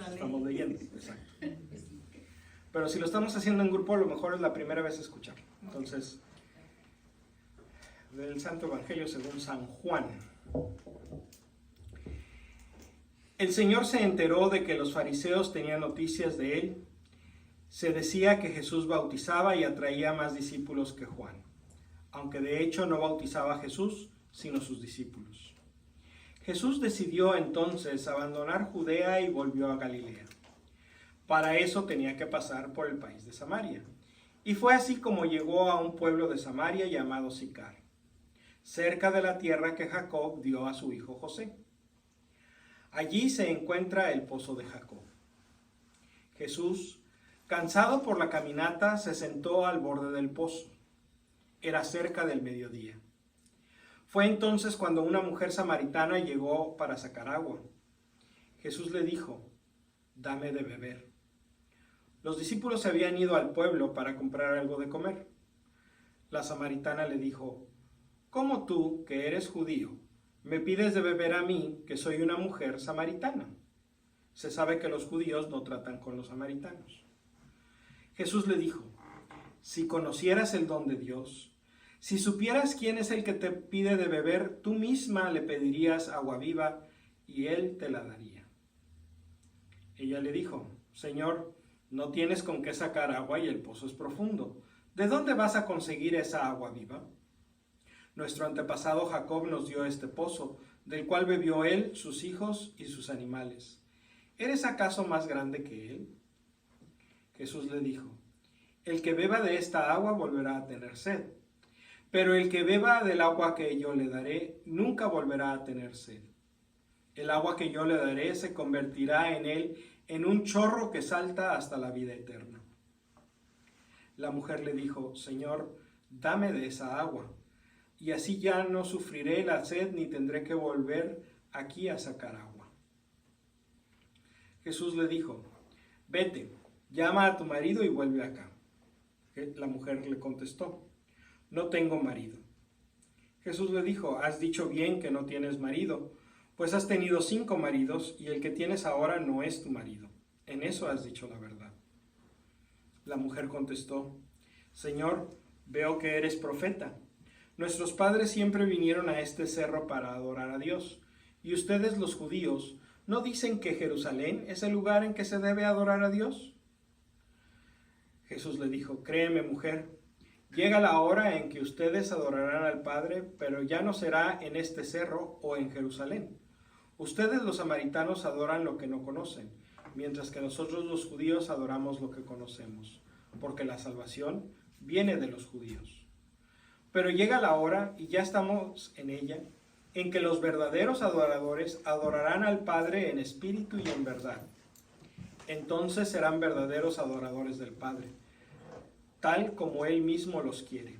estamos leyendo. Exacto. Pero si lo estamos haciendo en grupo, lo mejor es la primera vez escuchar. Entonces, del Santo Evangelio según San Juan. El Señor se enteró de que los fariseos tenían noticias de él. Se decía que Jesús bautizaba y atraía más discípulos que Juan, aunque de hecho no bautizaba a Jesús, sino sus discípulos. Jesús decidió entonces abandonar Judea y volvió a Galilea. Para eso tenía que pasar por el país de Samaria. Y fue así como llegó a un pueblo de Samaria llamado Sicar, cerca de la tierra que Jacob dio a su hijo José. Allí se encuentra el pozo de Jacob. Jesús, cansado por la caminata, se sentó al borde del pozo. Era cerca del mediodía. Fue entonces cuando una mujer samaritana llegó para sacar agua. Jesús le dijo, «Dame de beber». Los discípulos se habían ido al pueblo para comprar algo de comer. La samaritana le dijo, «¿Cómo tú, que eres judío, me pides de beber a mí, que soy una mujer samaritana?» Se sabe que los judíos no tratan con los samaritanos. Jesús le dijo, «Si conocieras el don de Dios, si supieras quién es el que te pide de beber, tú misma le pedirías agua viva y él te la daría». Ella le dijo, «Señor, no tienes con qué sacar agua y el pozo es profundo. ¿De dónde vas a conseguir esa agua viva? Nuestro antepasado Jacob nos dio este pozo, del cual bebió él, sus hijos y sus animales. ¿Eres acaso más grande que él?». Jesús le dijo, «El que beba de esta agua volverá a tener sed, pero el que beba del agua que yo le daré nunca volverá a tener sed. El agua que yo le daré se convertirá en él en un chorro que salta hasta la vida eterna». La mujer le dijo, «Señor, dame de esa agua, y así ya no sufriré la sed ni tendré que volver aquí a sacar agua». Jesús le dijo, «Vete, llama a tu marido y vuelve acá». La mujer le contestó, «No tengo marido». Jesús le dijo, «Has dicho bien que no tienes marido, pues has tenido 5 maridos y el que tienes ahora no es tu marido. En eso has dicho la verdad». La mujer contestó: Señor, veo que eres profeta. Nuestros padres siempre vinieron a este cerro para adorar a Dios, y ustedes los judíos, ¿no dicen que Jerusalén es el lugar en que se debe adorar a Dios? Jesús le dijo: Créeme, mujer, llega la hora en que ustedes adorarán al Padre, pero ya no será en este cerro o en Jerusalén. Ustedes los samaritanos adoran lo que no conocen, mientras que nosotros los judíos adoramos lo que conocemos, porque la salvación viene de los judíos. Pero llega la hora, y ya estamos en ella, en que los verdaderos adoradores adorarán al Padre en espíritu y en verdad. Entonces serán verdaderos adoradores del Padre, tal como Él mismo los quiere.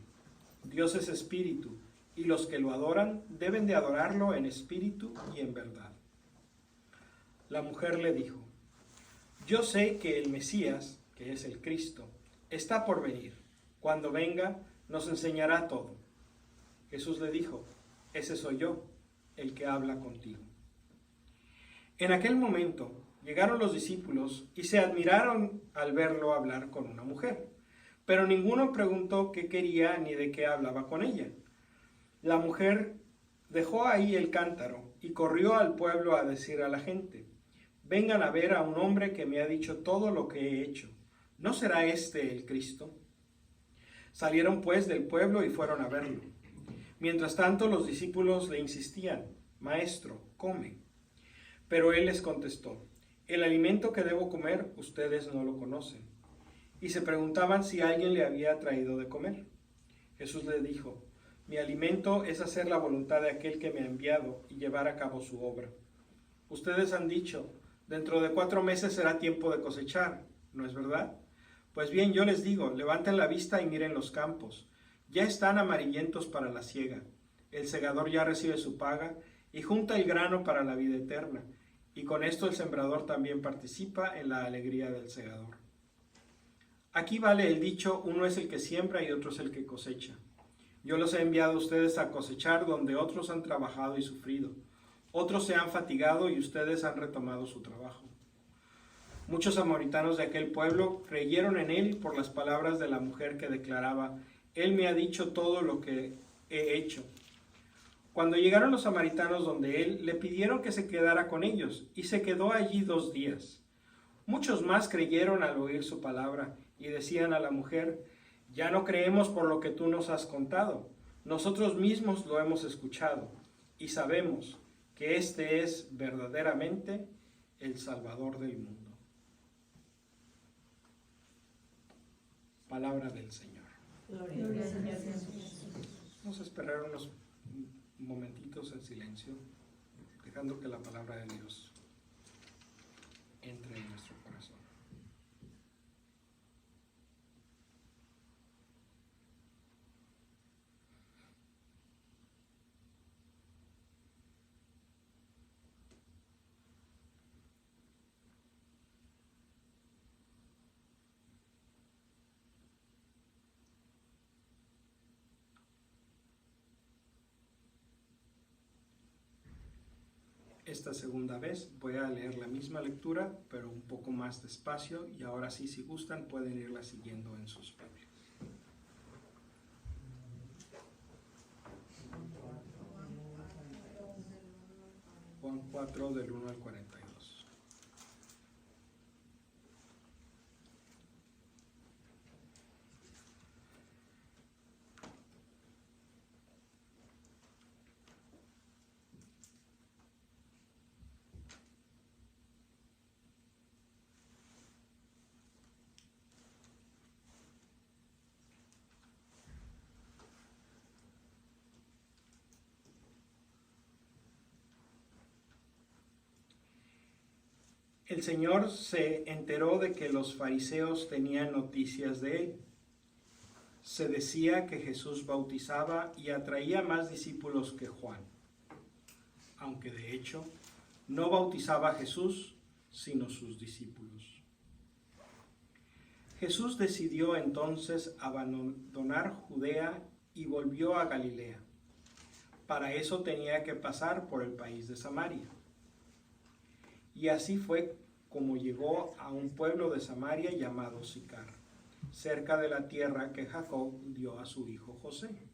Dios es espíritu, y los que lo adoran deben de adorarlo en espíritu y en verdad. La mujer le dijo: Yo sé que el Mesías, que es el Cristo, está por venir. Cuando venga, nos enseñará todo. Jesús le dijo: Ese soy yo, el que habla contigo. En aquel momento llegaron los discípulos y se admiraron al verlo hablar con una mujer, pero ninguno preguntó qué quería ni de qué hablaba con ella. La mujer dejó ahí el cántaro y corrió al pueblo a decir a la gente: Vengan a ver a un hombre que me ha dicho todo lo que he hecho. ¿No será este el Cristo? Salieron pues del pueblo y fueron a verlo. Mientras tanto los discípulos le insistían: Maestro, come. Pero él les contestó: El alimento que debo comer ustedes no lo conocen. Y se preguntaban si alguien le había traído de comer. Jesús les dijo: Mi alimento es hacer la voluntad de aquel que me ha enviado y llevar a cabo su obra. Ustedes han dicho: Dentro de 4 meses será tiempo de cosechar, ¿no es verdad? Pues bien, yo les digo: levanten la vista y miren los campos. Ya están amarillentos para la siega. El segador ya recibe su paga y junta el grano para la vida eterna. Y con esto el sembrador también participa en la alegría del segador. Aquí vale el dicho: uno es el que siembra y otro es el que cosecha. Yo los he enviado a ustedes a cosechar donde otros han trabajado y sufrido. Otros se han fatigado y ustedes han retomado su trabajo. Muchos samaritanos de aquel pueblo creyeron en él por las palabras de la mujer que declaraba: Él me ha dicho todo lo que he hecho. Cuando llegaron los samaritanos donde él, le pidieron que se quedara con ellos, y se quedó allí 2 días. Muchos más creyeron al oír su palabra, y decían a la mujer: Ya no creemos por lo que tú nos has contado. Nosotros mismos lo hemos escuchado, y sabemos que este es verdaderamente el Salvador del mundo. Palabra del Señor. Gloria a Jesús. Vamos a esperar unos momentitos en silencio, dejando que la palabra de Dios entre en nuestro corazón. Esta segunda vez voy a leer la misma lectura, pero un poco más despacio, y ahora sí, si gustan, pueden irla siguiendo en sus Biblias. Juan 4, del 1 al 42. El Señor se enteró de que los fariseos tenían noticias de él. Se decía que Jesús bautizaba y atraía más discípulos que Juan, aunque de hecho no bautizaba a Jesús, sino sus discípulos. Jesús decidió entonces abandonar Judea y volvió a Galilea. Para eso tenía que pasar por el país de Samaria. Y así fue como llegó a un pueblo de Samaria llamado Sicar, cerca de la tierra que Jacob dio a su hijo José.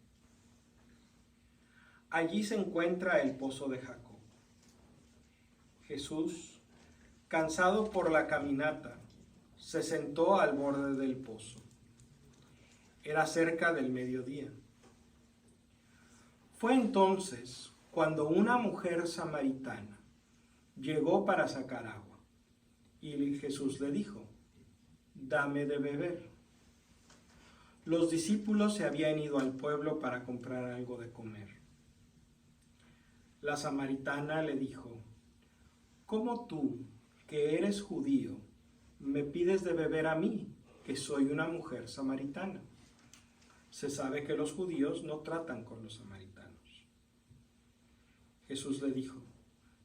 Allí se encuentra el pozo de Jacob. Jesús, cansado por la caminata, se sentó al borde del pozo. Era cerca del mediodía. Fue entonces cuando una mujer samaritana llegó para sacar agua, y Jesús le dijo: «Dame de beber». Los discípulos se habían ido al pueblo para comprar algo de comer. La samaritana le dijo: «¿Cómo tú, que eres judío, me pides de beber a mí, que soy una mujer samaritana?» Se sabe que los judíos no tratan con los samaritanos. Jesús le dijo: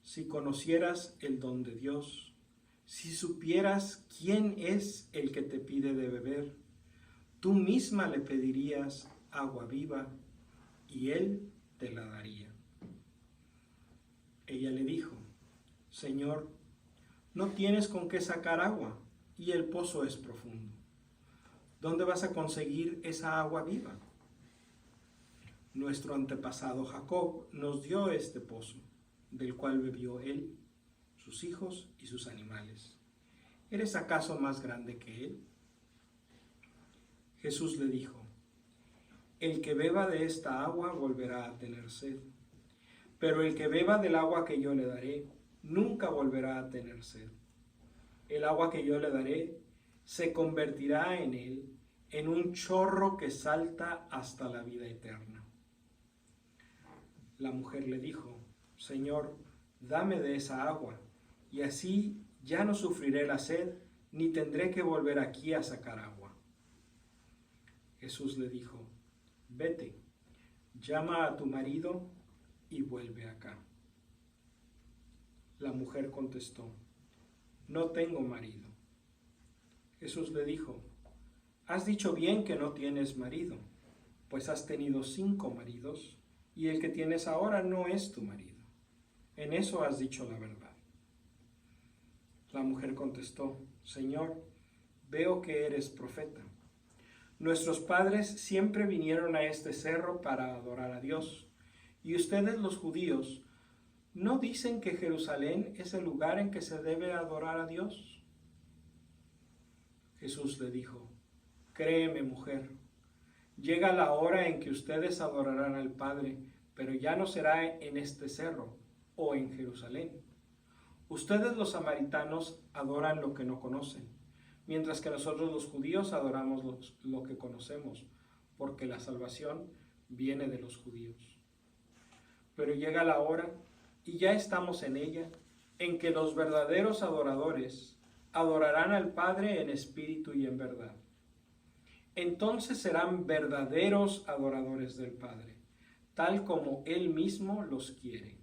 «Si conocieras el don de Dios, si supieras quién es el que te pide de beber, tú misma le pedirías agua viva y él te la daría». Ella le dijo: «Señor, no tienes con qué sacar agua y el pozo es profundo. ¿Dónde vas a conseguir esa agua viva? Nuestro antepasado Jacob nos dio este pozo, del cual bebió él, sus hijos y sus animales. ¿Eres acaso más grande que él?». Jesús le dijo: «El que beba de esta agua volverá a tener sed, pero el que beba del agua que yo le daré, nunca volverá a tener sed. El agua que yo le daré se convertirá en él en un chorro que salta hasta la vida eterna». La mujer le dijo: «Señor, dame de esa agua, y así ya no sufriré la sed, ni tendré que volver aquí a sacar agua». Jesús le dijo: «Vete, llama a tu marido y vuelve acá». La mujer contestó: «No tengo marido». Jesús le dijo: «Has dicho bien que no tienes marido, pues has tenido 5 maridos, y el que tienes ahora no es tu marido. En eso has dicho la verdad». La mujer contestó: «Señor, veo que eres profeta. Nuestros padres siempre vinieron a este cerro para adorar a Dios, y ustedes los judíos, ¿no dicen que Jerusalén es el lugar en que se debe adorar a Dios?». Jesús le dijo: «Créeme, mujer, llega la hora en que ustedes adorarán al Padre, pero ya no será en este cerro o en Jerusalén. Ustedes los samaritanos adoran lo que no conocen, mientras que nosotros los judíos adoramos lo que conocemos, porque la salvación viene de los judíos. Pero llega la hora, y ya estamos en ella, en que los verdaderos adoradores adorarán al Padre en espíritu y en verdad. Entonces serán verdaderos adoradores del Padre, tal como Él mismo los quiere.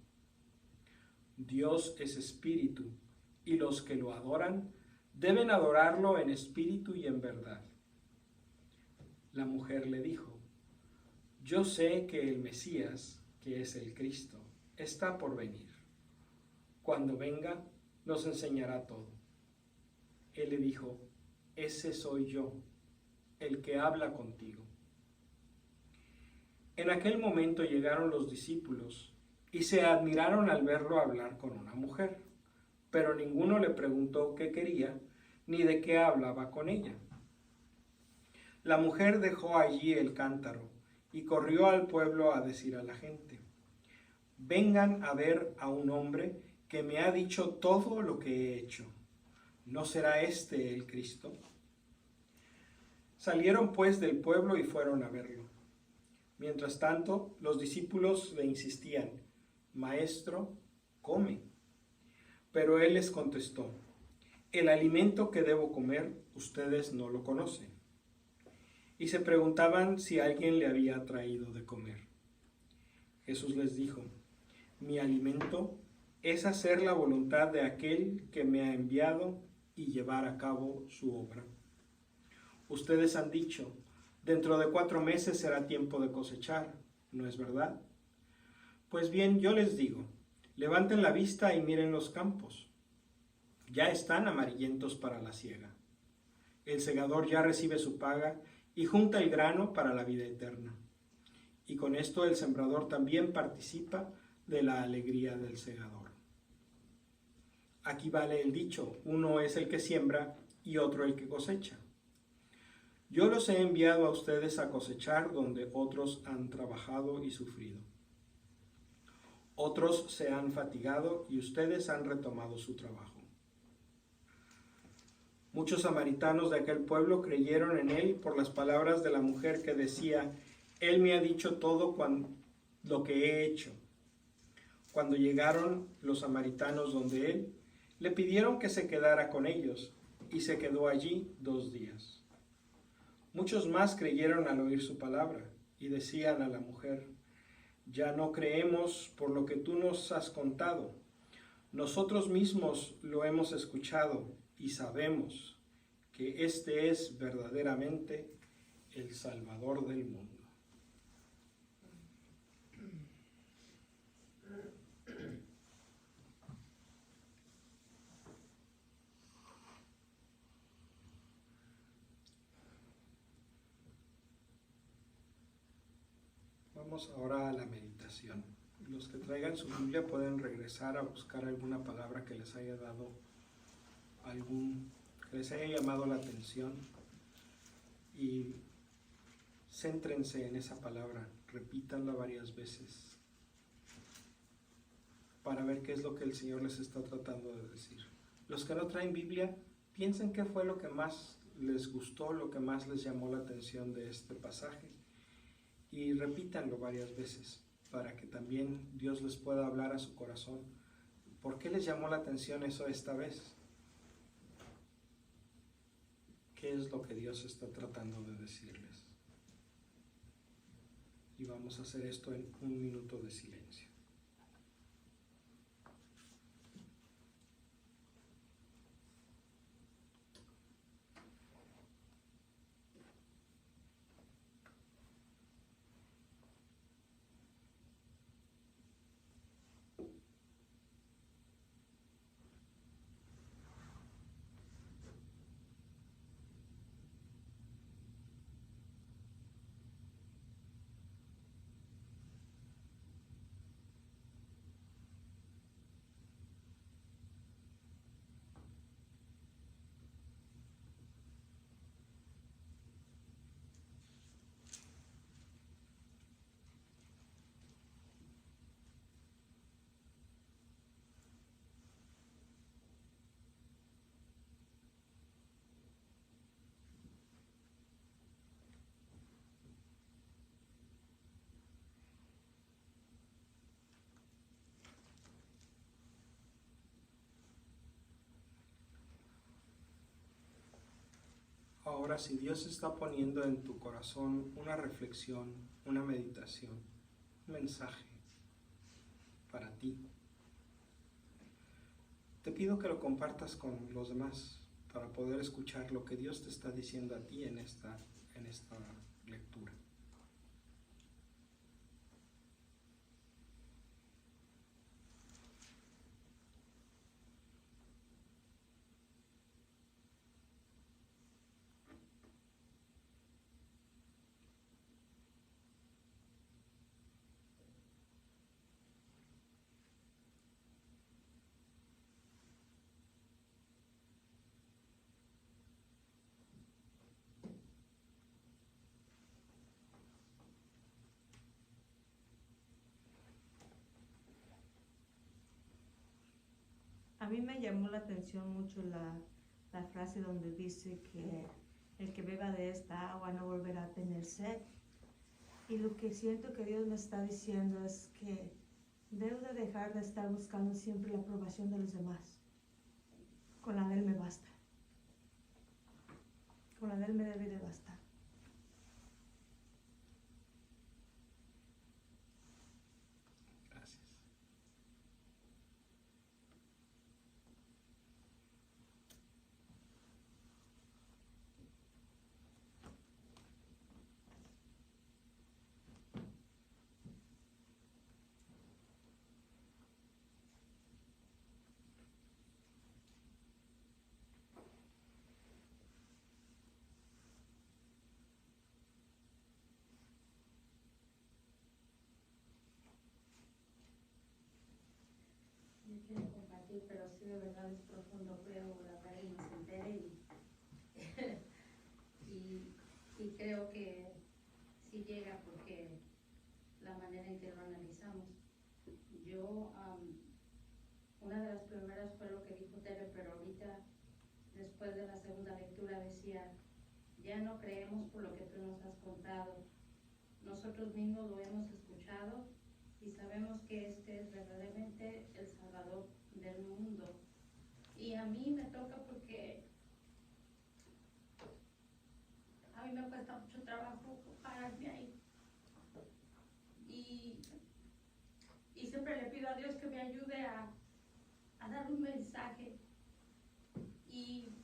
Dios es espíritu, y los que lo adoran deben adorarlo en espíritu y en verdad». La mujer le dijo: «Yo sé que el Mesías, que es el Cristo, está por venir. Cuando venga, nos enseñará todo». Él le dijo: «Ese soy yo, el que habla contigo». En aquel momento llegaron los discípulos y se admiraron al verlo hablar con una mujer, pero ninguno le preguntó qué quería ni de qué hablaba con ella. La mujer dejó allí el cántaro y corrió al pueblo a decir a la gente: «Vengan a ver a un hombre que me ha dicho todo lo que he hecho. ¿No será este el Cristo?». Salieron pues del pueblo y fueron a verlo. Mientras tanto, los discípulos le insistían: «Maestro, come». Pero él les contestó: «El alimento que debo comer, ustedes no lo conocen». Y se preguntaban si alguien le había traído de comer. Jesús les dijo: «Mi alimento es hacer la voluntad de aquel que me ha enviado y llevar a cabo su obra. Ustedes han dicho: dentro de 4 meses será tiempo de cosechar, ¿no es verdad? Pues bien, yo les digo, levanten la vista y miren los campos. Ya están amarillentos para la siega. El segador ya recibe su paga y junta el grano para la vida eterna. Y con esto el sembrador también participa de la alegría del segador. Aquí vale el dicho, uno es el que siembra y otro el que cosecha. Yo los he enviado a ustedes a cosechar donde otros han trabajado y sufrido. Otros se han fatigado y ustedes han retomado su trabajo. Muchos samaritanos de aquel pueblo creyeron en él por las palabras de la mujer que decía, él me ha dicho todo lo que he hecho. Cuando llegaron los samaritanos donde él, le pidieron que se quedara con ellos y se quedó allí 2 días. Muchos más creyeron al oír su palabra y decían a la mujer, ya no creemos por lo que tú nos has contado. Nosotros mismos lo hemos escuchado y sabemos que este es verdaderamente el Salvador del mundo. Vamos ahora a la meditación. Los que traigan su Biblia pueden regresar a buscar alguna palabra que les haya dado que les haya llamado la atención y céntrense en esa palabra, repítanla varias veces para ver qué es lo que el Señor les está tratando de decir. Los que no traen Biblia, piensen qué fue lo que más les gustó, lo que más les llamó la atención de este pasaje y repítanlo varias veces para que también Dios les pueda hablar a su corazón. ¿Por qué les llamó la atención eso esta vez? ¿Qué es lo que Dios está tratando de decirles? Y vamos a hacer esto en 1 minuto de silencio. Ahora, si Dios está poniendo en tu corazón una reflexión, una meditación, un mensaje para ti, te pido que lo compartas con los demás para poder escuchar lo que Dios te está diciendo a ti en esta lectura. A mí me llamó la atención mucho la frase donde dice que el que beba de esta agua no volverá a tener sed. Y lo que siento que Dios me está diciendo es que debo de dejar de estar buscando siempre la aprobación de los demás. Con la de Él me basta. Con la de Él me debe de bastar. Gracias. quiere compartir, pero sí de verdad es profundo, creo, la verdad y nos entere y creo que sí llega porque la manera en que lo analizamos. Yo, una de las primeras fue lo que dijo Tere, pero ahorita, después de la segunda lectura, decía, ya no creemos por lo que tú nos has contado. Nosotros mismos lo hemos escuchado y sabemos que este es verdaderamente el Salvador del mundo. Y a mí me toca porque a mí me cuesta mucho trabajo pararme ahí. Y siempre le pido a Dios que me ayude a dar un mensaje. Y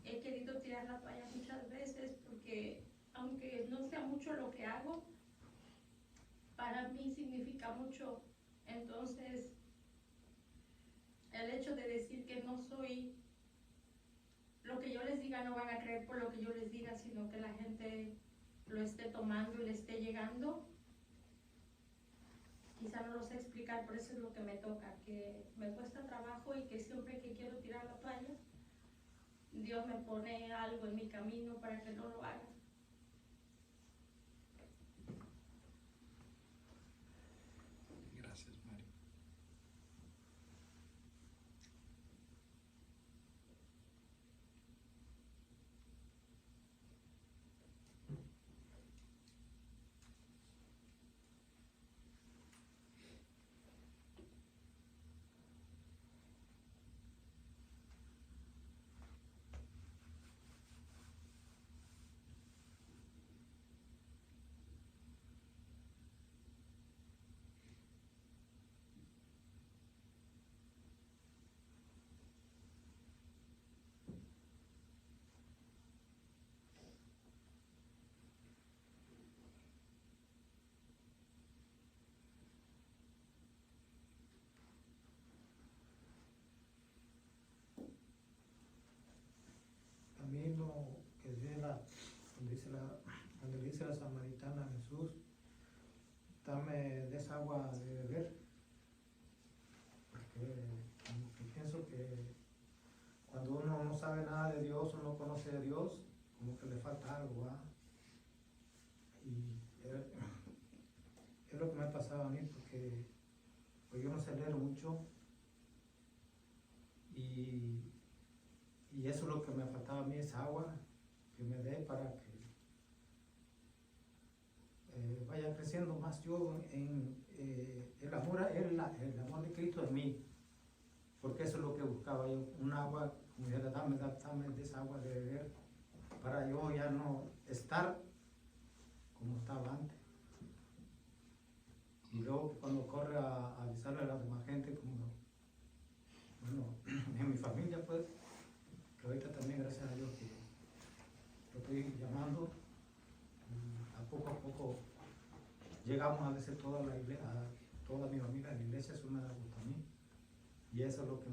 he querido tirar la toalla muchas veces porque aunque no sea mucho lo que hago, para mí significa mucho. Entonces, el hecho de decir que no soy, lo que yo les diga no van a creer por lo que yo les diga, sino que la gente lo esté tomando y le esté llegando, quizá no lo sé explicar, por eso es lo que me toca, que me cuesta trabajo y que siempre que quiero tirar la toalla, Dios me pone algo en mi camino para que no lo haga. Gracias, Mari. También lo que dice cuando le dice la samaritana a Jesús, dame de esa agua de beber, porque como que pienso que cuando uno no sabe nada de Dios o no conoce a Dios, como que le falta algo, ¿va? Y es lo que me ha pasado a mí, porque pues yo no sé leer mucho y eso es lo que me faltaba a mí, esa agua que me dé para que vaya creciendo más yo en el amor de Cristo en mí, porque eso es lo que buscaba yo, un agua, como dijera, dame de esa agua de beber, para yo ya no estar como estaba antes. Y luego cuando corre a avisarle a la demás gente, como, bueno, en mi familia pues, que ahorita también gracias a Dios que lo estoy llamando, y a poco llegamos a veces toda la iglesia, toda mi familia en la iglesia, eso me da gusto a mí, y eso es lo que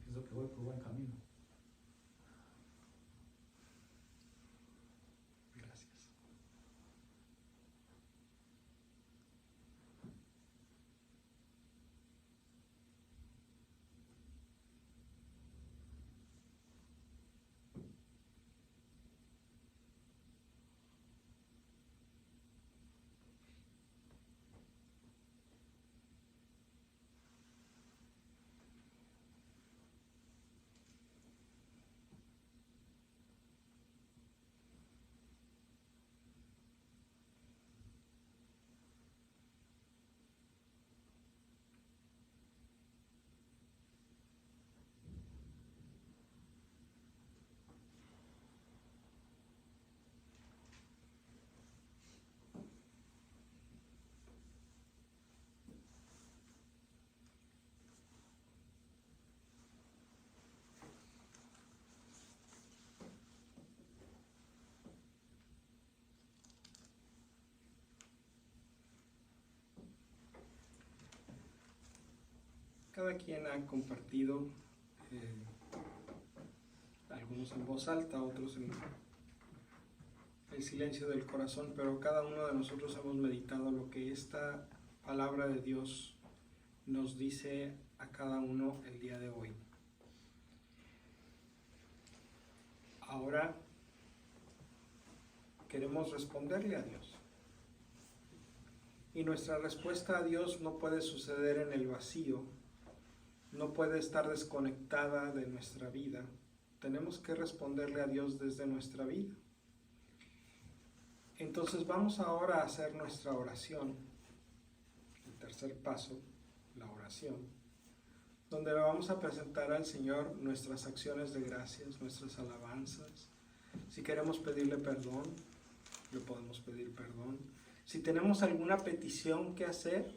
pienso que voy por buen camino. Gracias. Cada quien ha compartido, algunos en voz alta, otros en el silencio del corazón, pero cada uno de nosotros hemos meditado lo que esta palabra de Dios nos dice a cada uno el día de hoy. Ahora queremos responderle a Dios. Y nuestra respuesta a Dios no puede suceder en el vacío, no puede estar desconectada de nuestra vida. Tenemos que responderle a Dios desde nuestra vida. Entonces vamos ahora a hacer nuestra oración. El tercer paso, la oración, donde le vamos a presentar al Señor nuestras acciones de gracias, nuestras alabanzas. Si queremos pedirle perdón, le podemos pedir perdón. Si tenemos alguna petición que hacer,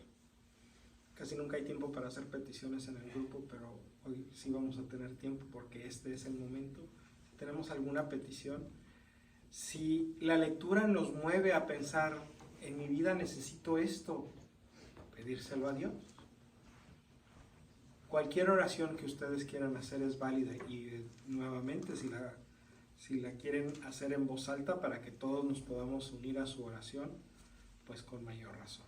casi nunca hay tiempo para hacer peticiones en el grupo, pero hoy sí vamos a tener tiempo porque este es el momento. Si tenemos alguna petición, si la lectura nos mueve a pensar, en mi vida necesito esto, pedírselo a Dios. Cualquier oración que ustedes quieran hacer es válida y nuevamente si la quieren hacer en voz alta para que todos nos podamos unir a su oración, pues con mayor razón.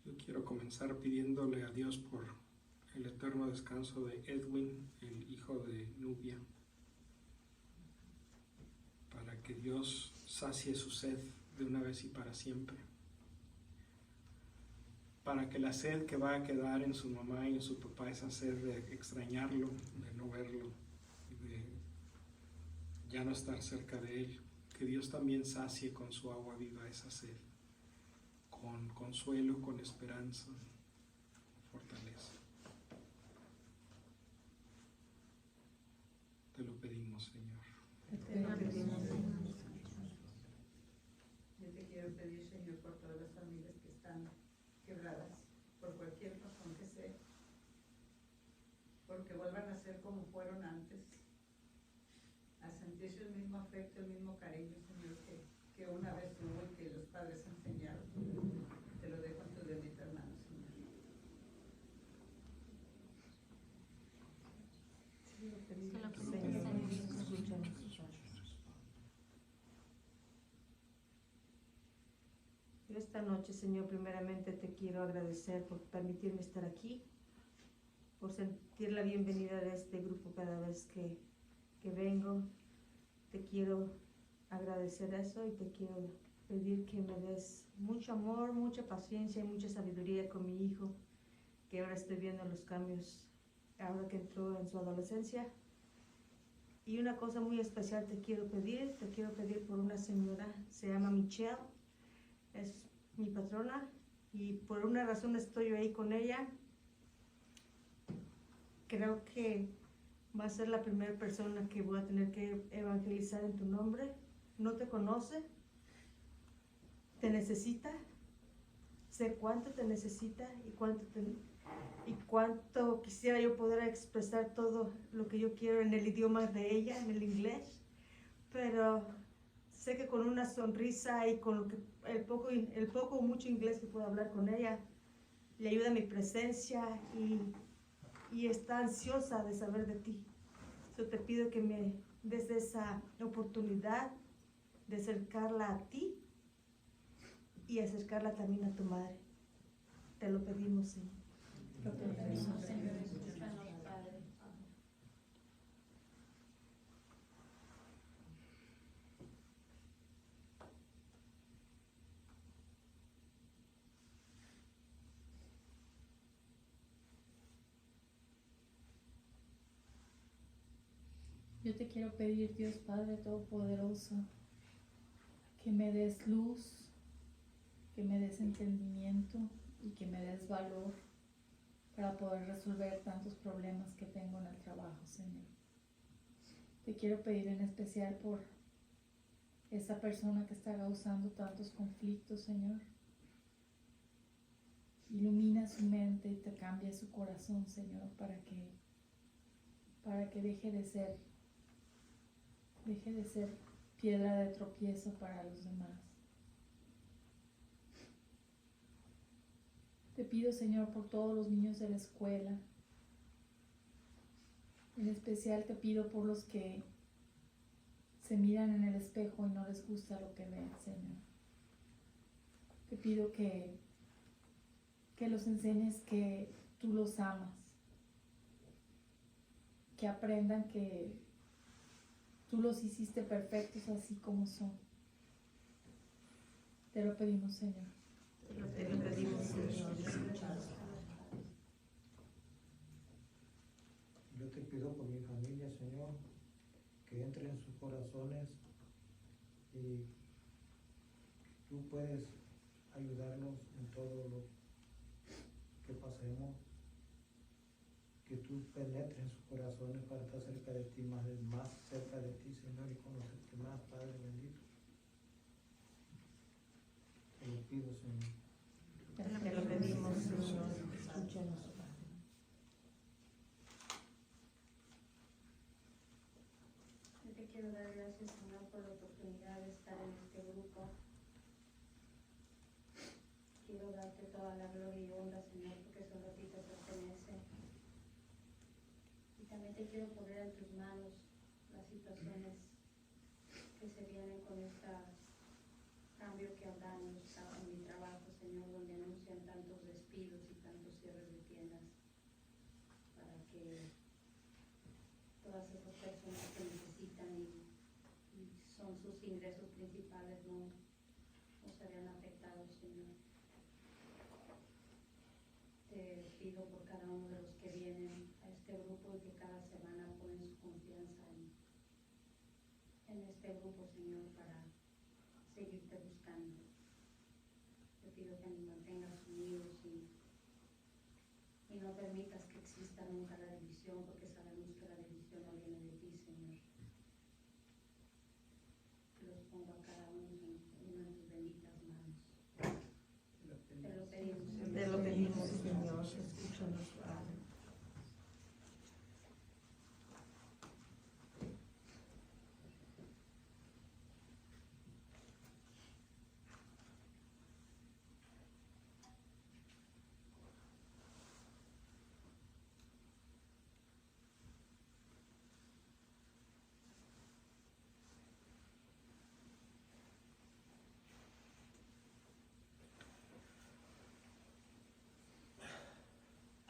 Yo quiero comenzar pidiéndole a Dios por el eterno descanso de Edwin, el hijo de Nubia, para que Dios sacie su sed de una vez y para siempre, para que la sed que va a quedar en su mamá y en su papá, esa sed de extrañarlo, de no verlo, de ya no estar cerca de él, que Dios también sacie con su agua viva esa sed, con consuelo, con esperanza, fortaleza. Te lo pedimos, Señor. Te lo pedimos, Señor. Yo te quiero pedir, Señor, por todas las familias que están quebradas, por cualquier razón que sea, porque vuelvan a ser como fueron antes, a sentirse el mismo afecto, el mismo cariño, Señor, que una vez hubo y que los padres enseñaron. Te lo dejo en tu bendita hermano, Señor. Señor, escúchanos. Esta noche, Señor, primeramente te quiero agradecer por permitirme estar aquí, por sentir la bienvenida de este grupo cada vez que vengo. Te quiero agradecer eso y te quiero pedir que me des mucho amor, mucha paciencia y mucha sabiduría con mi hijo, que ahora estoy viendo los cambios, ahora que entró en su adolescencia. Y una cosa muy especial te quiero pedir por una señora, se llama Michelle, es mi patrona y por una razón estoy yo ahí con ella. Creo que va a ser la primera persona que voy a tener que evangelizar en tu nombre. No te conoce, te necesita, sé cuánto te necesita y cuánto quisiera yo poder expresar todo lo que yo quiero en el idioma de ella, en el inglés, pero sé que con una sonrisa y con el poco o mucho inglés que puedo hablar con ella, le ayuda mi presencia y está ansiosa de saber de ti. Yo te pido que me des esa oportunidad de acercarla a ti y acercarla también a tu madre. Te lo pedimos, Señor. Lo pedimos, Señor, escúchanos, Padre. Yo te quiero pedir, Dios Padre Todopoderoso, que me des luz, que me des entendimiento y que me des valor para poder resolver tantos problemas que tengo en el trabajo, Señor. Te quiero pedir en especial por esa persona que está causando tantos conflictos, Señor. Ilumina su mente y te cambia su corazón, Señor, para que deje de ser piedra de tropiezo para los demás. Te pido, Señor, por todos los niños de la escuela. En especial te pido por los que se miran en el espejo y no les gusta lo que ven, Señor. Te pido que los enseñes que tú los amas, que aprendan que tú los hiciste perfectos así como son. Te lo pedimos, Señor. Te lo pedimos, Señor, escúchanos. Yo te pido por mi familia, Señor, que entre en sus corazones y tú puedes ayudarnos en todo lo que pasemos, que tú penetres en sus corazones para estar cerca de ti, más cerca de ti, Señor, y conocerte más, Padre bendito. Te lo pido, Señor. Te lo pedimos, Señor, escúchanos, Padre. Yo te quiero dar gracias, Señor, por la oportunidad de estar en este grupo. Quiero darte toda la gloria y honra, Señor, porque solo a ti te pertenece. Y también te quiero poner en tus manos las situaciones que se vienen con este cambio que habrá en mi trabajo, Señor, donde anuncian tantos despidos y tantos cierres de tiendas, para que todas esas personas que necesitan y son sus ingresos principales no se vean afectados, Señor. Te pido por cada uno de los que vienen a este grupo y que cada semana ponen su confianza en este grupo, Señor, para seguirte buscando. Te pido que nos mantengas unidos y no permitas que exista nunca la división, porque sabemos que la división no viene de ti, Señor. Los pongo a cada uno en tus benditas manos. Te lo pedimos, Señor. Te lo pedimos, Señor, escúchanos, Padre.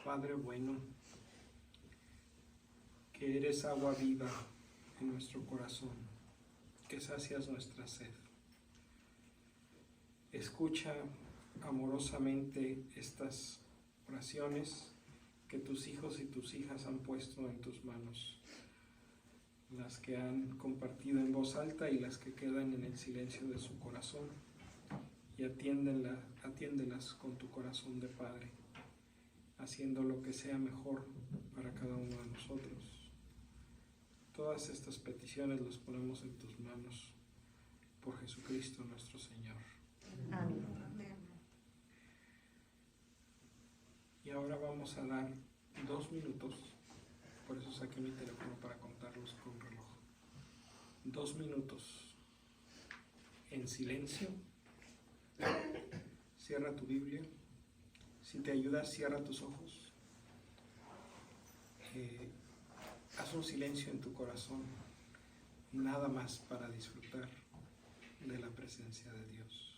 Padre bueno, que eres agua viva en nuestro corazón, que sacias nuestra sed. Escucha amorosamente estas oraciones que tus hijos y tus hijas han puesto en tus manos, las que han compartido en voz alta y las que quedan en el silencio de su corazón, y atiéndelas con tu corazón de Padre, haciendo lo que sea mejor para cada uno de nosotros. Todas estas peticiones las ponemos en tus manos, por Jesucristo nuestro Señor. Amén. Y ahora vamos a dar 2 minutos, por eso saqué mi teléfono para contarlos con reloj. 2 minutos en silencio. Cierra tu Biblia. Si te ayuda, cierra tus ojos. Haz un silencio en tu corazón, nada más para disfrutar de la presencia de Dios.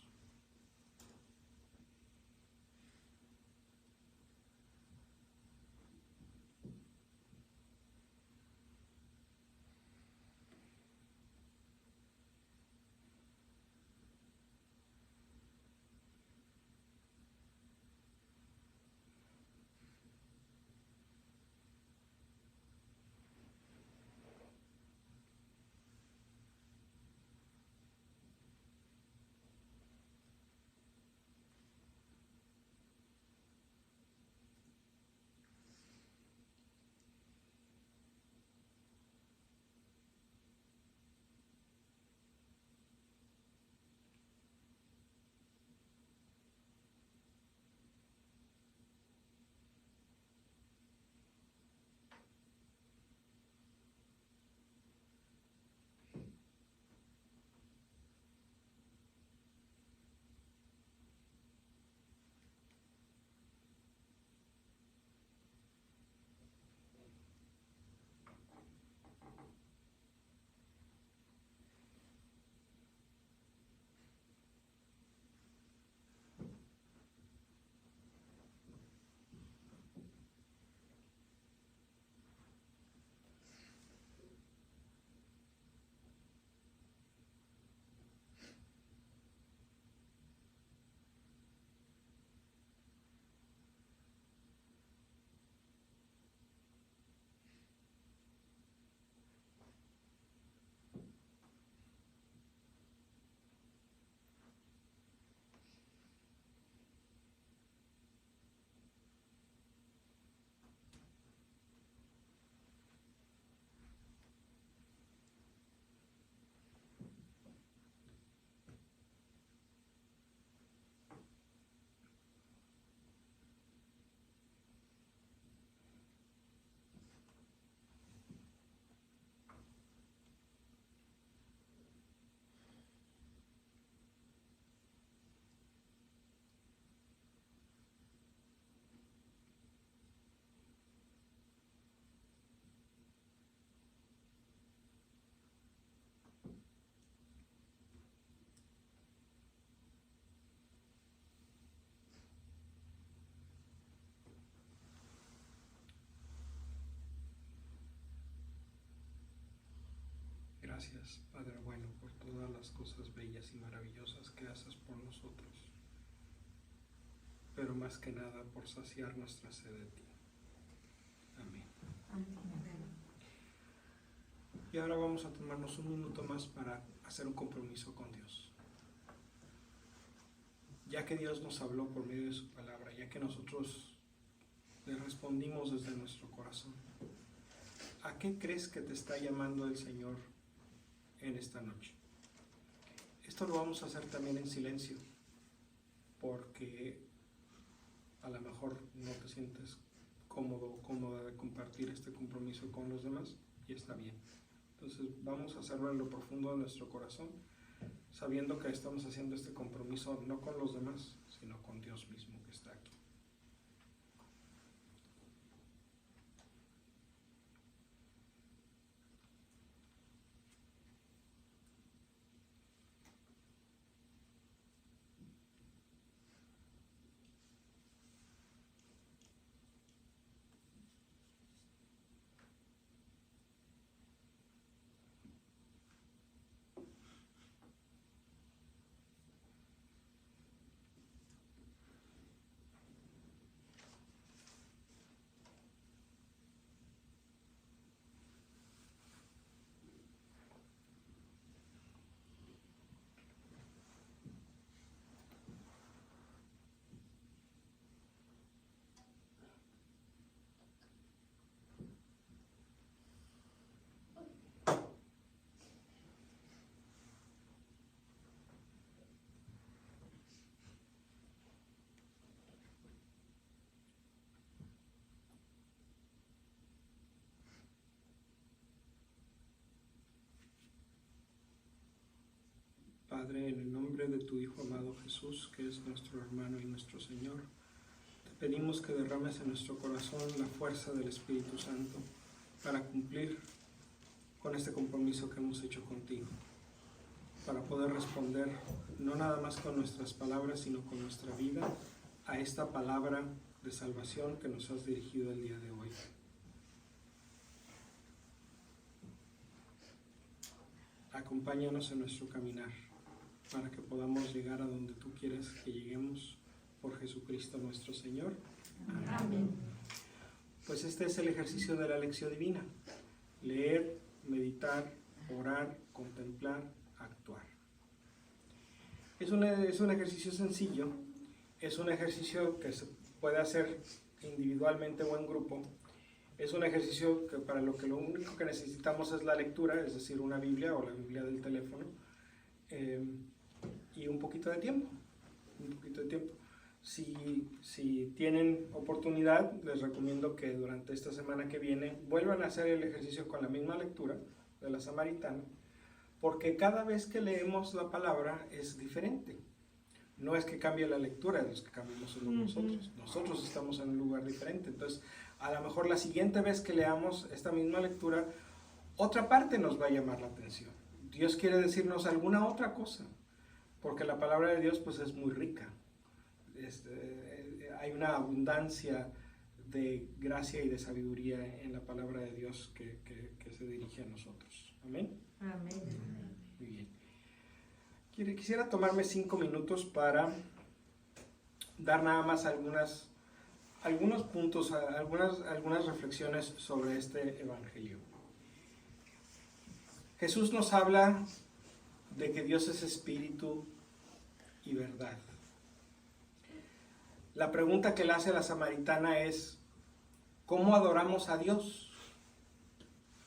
Gracias, Padre bueno, por todas las cosas bellas y maravillosas que haces por nosotros, pero más que nada por saciar nuestra sed de ti. Amén. Y ahora vamos a tomarnos un minuto más para hacer un compromiso con Dios. Ya que Dios nos habló por medio de su palabra, ya que nosotros le respondimos desde nuestro corazón, ¿a qué crees que te está llamando el Señor en esta noche? Esto lo vamos a hacer también en silencio, porque a lo mejor no te sientes cómodo o cómoda de compartir este compromiso con los demás, y está bien. Entonces vamos a hacerlo en lo profundo de nuestro corazón, sabiendo que estamos haciendo este compromiso no con los demás, sino con Dios mismo que está aquí. Padre, en el nombre de tu Hijo amado Jesús, que es nuestro hermano y nuestro Señor, te pedimos que derrames en nuestro corazón la fuerza del Espíritu Santo para cumplir con este compromiso que hemos hecho contigo, para poder responder no nada más con nuestras palabras, sino con nuestra vida a esta palabra de salvación que nos has dirigido el día de hoy. Acompáñanos en nuestro caminar, para que podamos llegar a donde tú quieres que lleguemos, por Jesucristo nuestro Señor. Amén. Pues este es el ejercicio de la lección divina: leer, meditar, orar, contemplar, actuar. Es un ejercicio sencillo, es un ejercicio que se puede hacer individualmente o en grupo. Es un ejercicio que para lo único que necesitamos es la lectura, es decir, una Biblia o la Biblia del teléfono, y un poquito de tiempo. Si tienen oportunidad, les recomiendo que durante esta semana que viene vuelvan a hacer el ejercicio con la misma lectura de la Samaritana, porque cada vez que leemos la palabra es diferente. No es que cambie la lectura, es que cambiamos nosotros. Nosotros estamos en un lugar diferente. Entonces, a lo mejor la siguiente vez que leamos esta misma lectura, otra parte nos va a llamar la atención. Dios quiere decirnos alguna otra cosa, porque la palabra de Dios pues es muy rica. Hay una abundancia de gracia y de sabiduría en la palabra de Dios que se dirige a nosotros. Amén. Amén. Muy bien. Quisiera tomarme 5 minutos para dar nada más algunos puntos, algunas reflexiones sobre este evangelio. Jesús nos habla de que Dios es espíritu y verdad. La pregunta que le hace a la samaritana es: ¿cómo adoramos a Dios?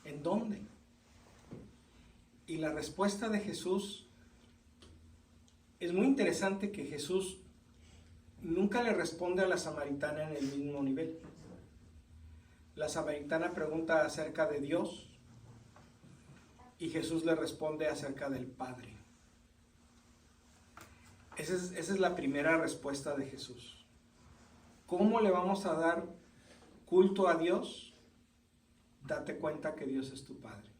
¿En dónde? Y la respuesta de Jesús es muy interesante, que Jesús nunca le responde a la samaritana en el mismo nivel. La samaritana pregunta acerca de Dios y Jesús le responde acerca del Padre. Esa es la primera respuesta de Jesús. ¿Cómo le vamos a dar culto a Dios? Date cuenta que Dios es tu Padre.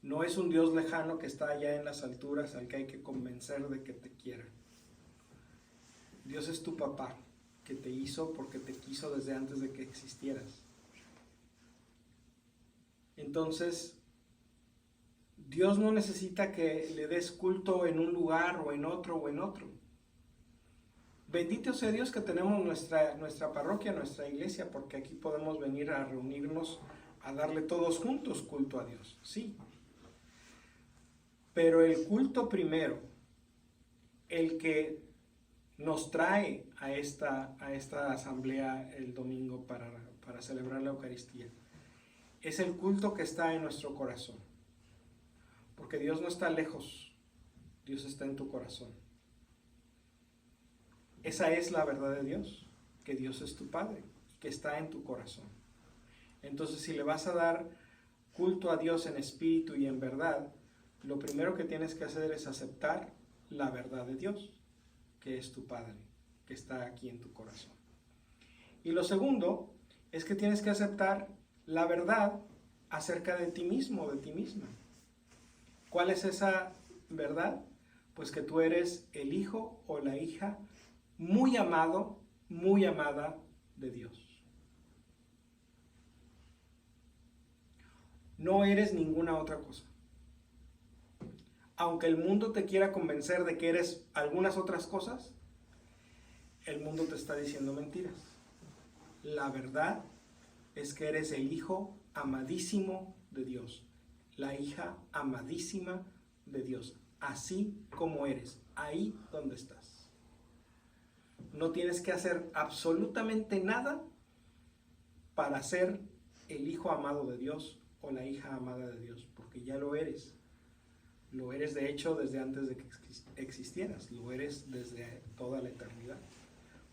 No es un Dios lejano que está allá en las alturas al que hay que convencer de que te quiera. Dios es tu papá, que te hizo porque te quiso desde antes de que existieras. Entonces, Dios no necesita que le des culto en un lugar o en otro o en otro. Bendito sea Dios que tenemos nuestra parroquia, nuestra iglesia, porque aquí podemos venir a reunirnos, a darle todos juntos culto a Dios, sí. Pero el culto primero, el que nos trae a esta asamblea el domingo para celebrar la Eucaristía, es el culto que está en nuestro corazón. Porque Dios no está lejos, Dios está en tu corazón. Esa es la verdad de Dios, que Dios es tu Padre, que está en tu corazón. Entonces, si le vas a dar culto a Dios en espíritu y en verdad, lo primero que tienes que hacer es aceptar la verdad de Dios, que es tu Padre, que está aquí en tu corazón. Y lo segundo es que tienes que aceptar la verdad acerca de ti mismo, de ti misma. ¿Cuál es esa verdad? Pues que tú eres el hijo o la hija muy amado, muy amada de Dios. No eres ninguna otra cosa. Aunque el mundo te quiera convencer de que eres algunas otras cosas, el mundo te está diciendo mentiras. La verdad es que eres el hijo amadísimo de Dios, la hija amadísima de Dios, así como eres, ahí donde estás. No tienes que hacer absolutamente nada para ser el hijo amado de Dios o la hija amada de Dios, porque ya lo eres. Lo eres de hecho desde antes de que existieras, lo eres desde toda la eternidad,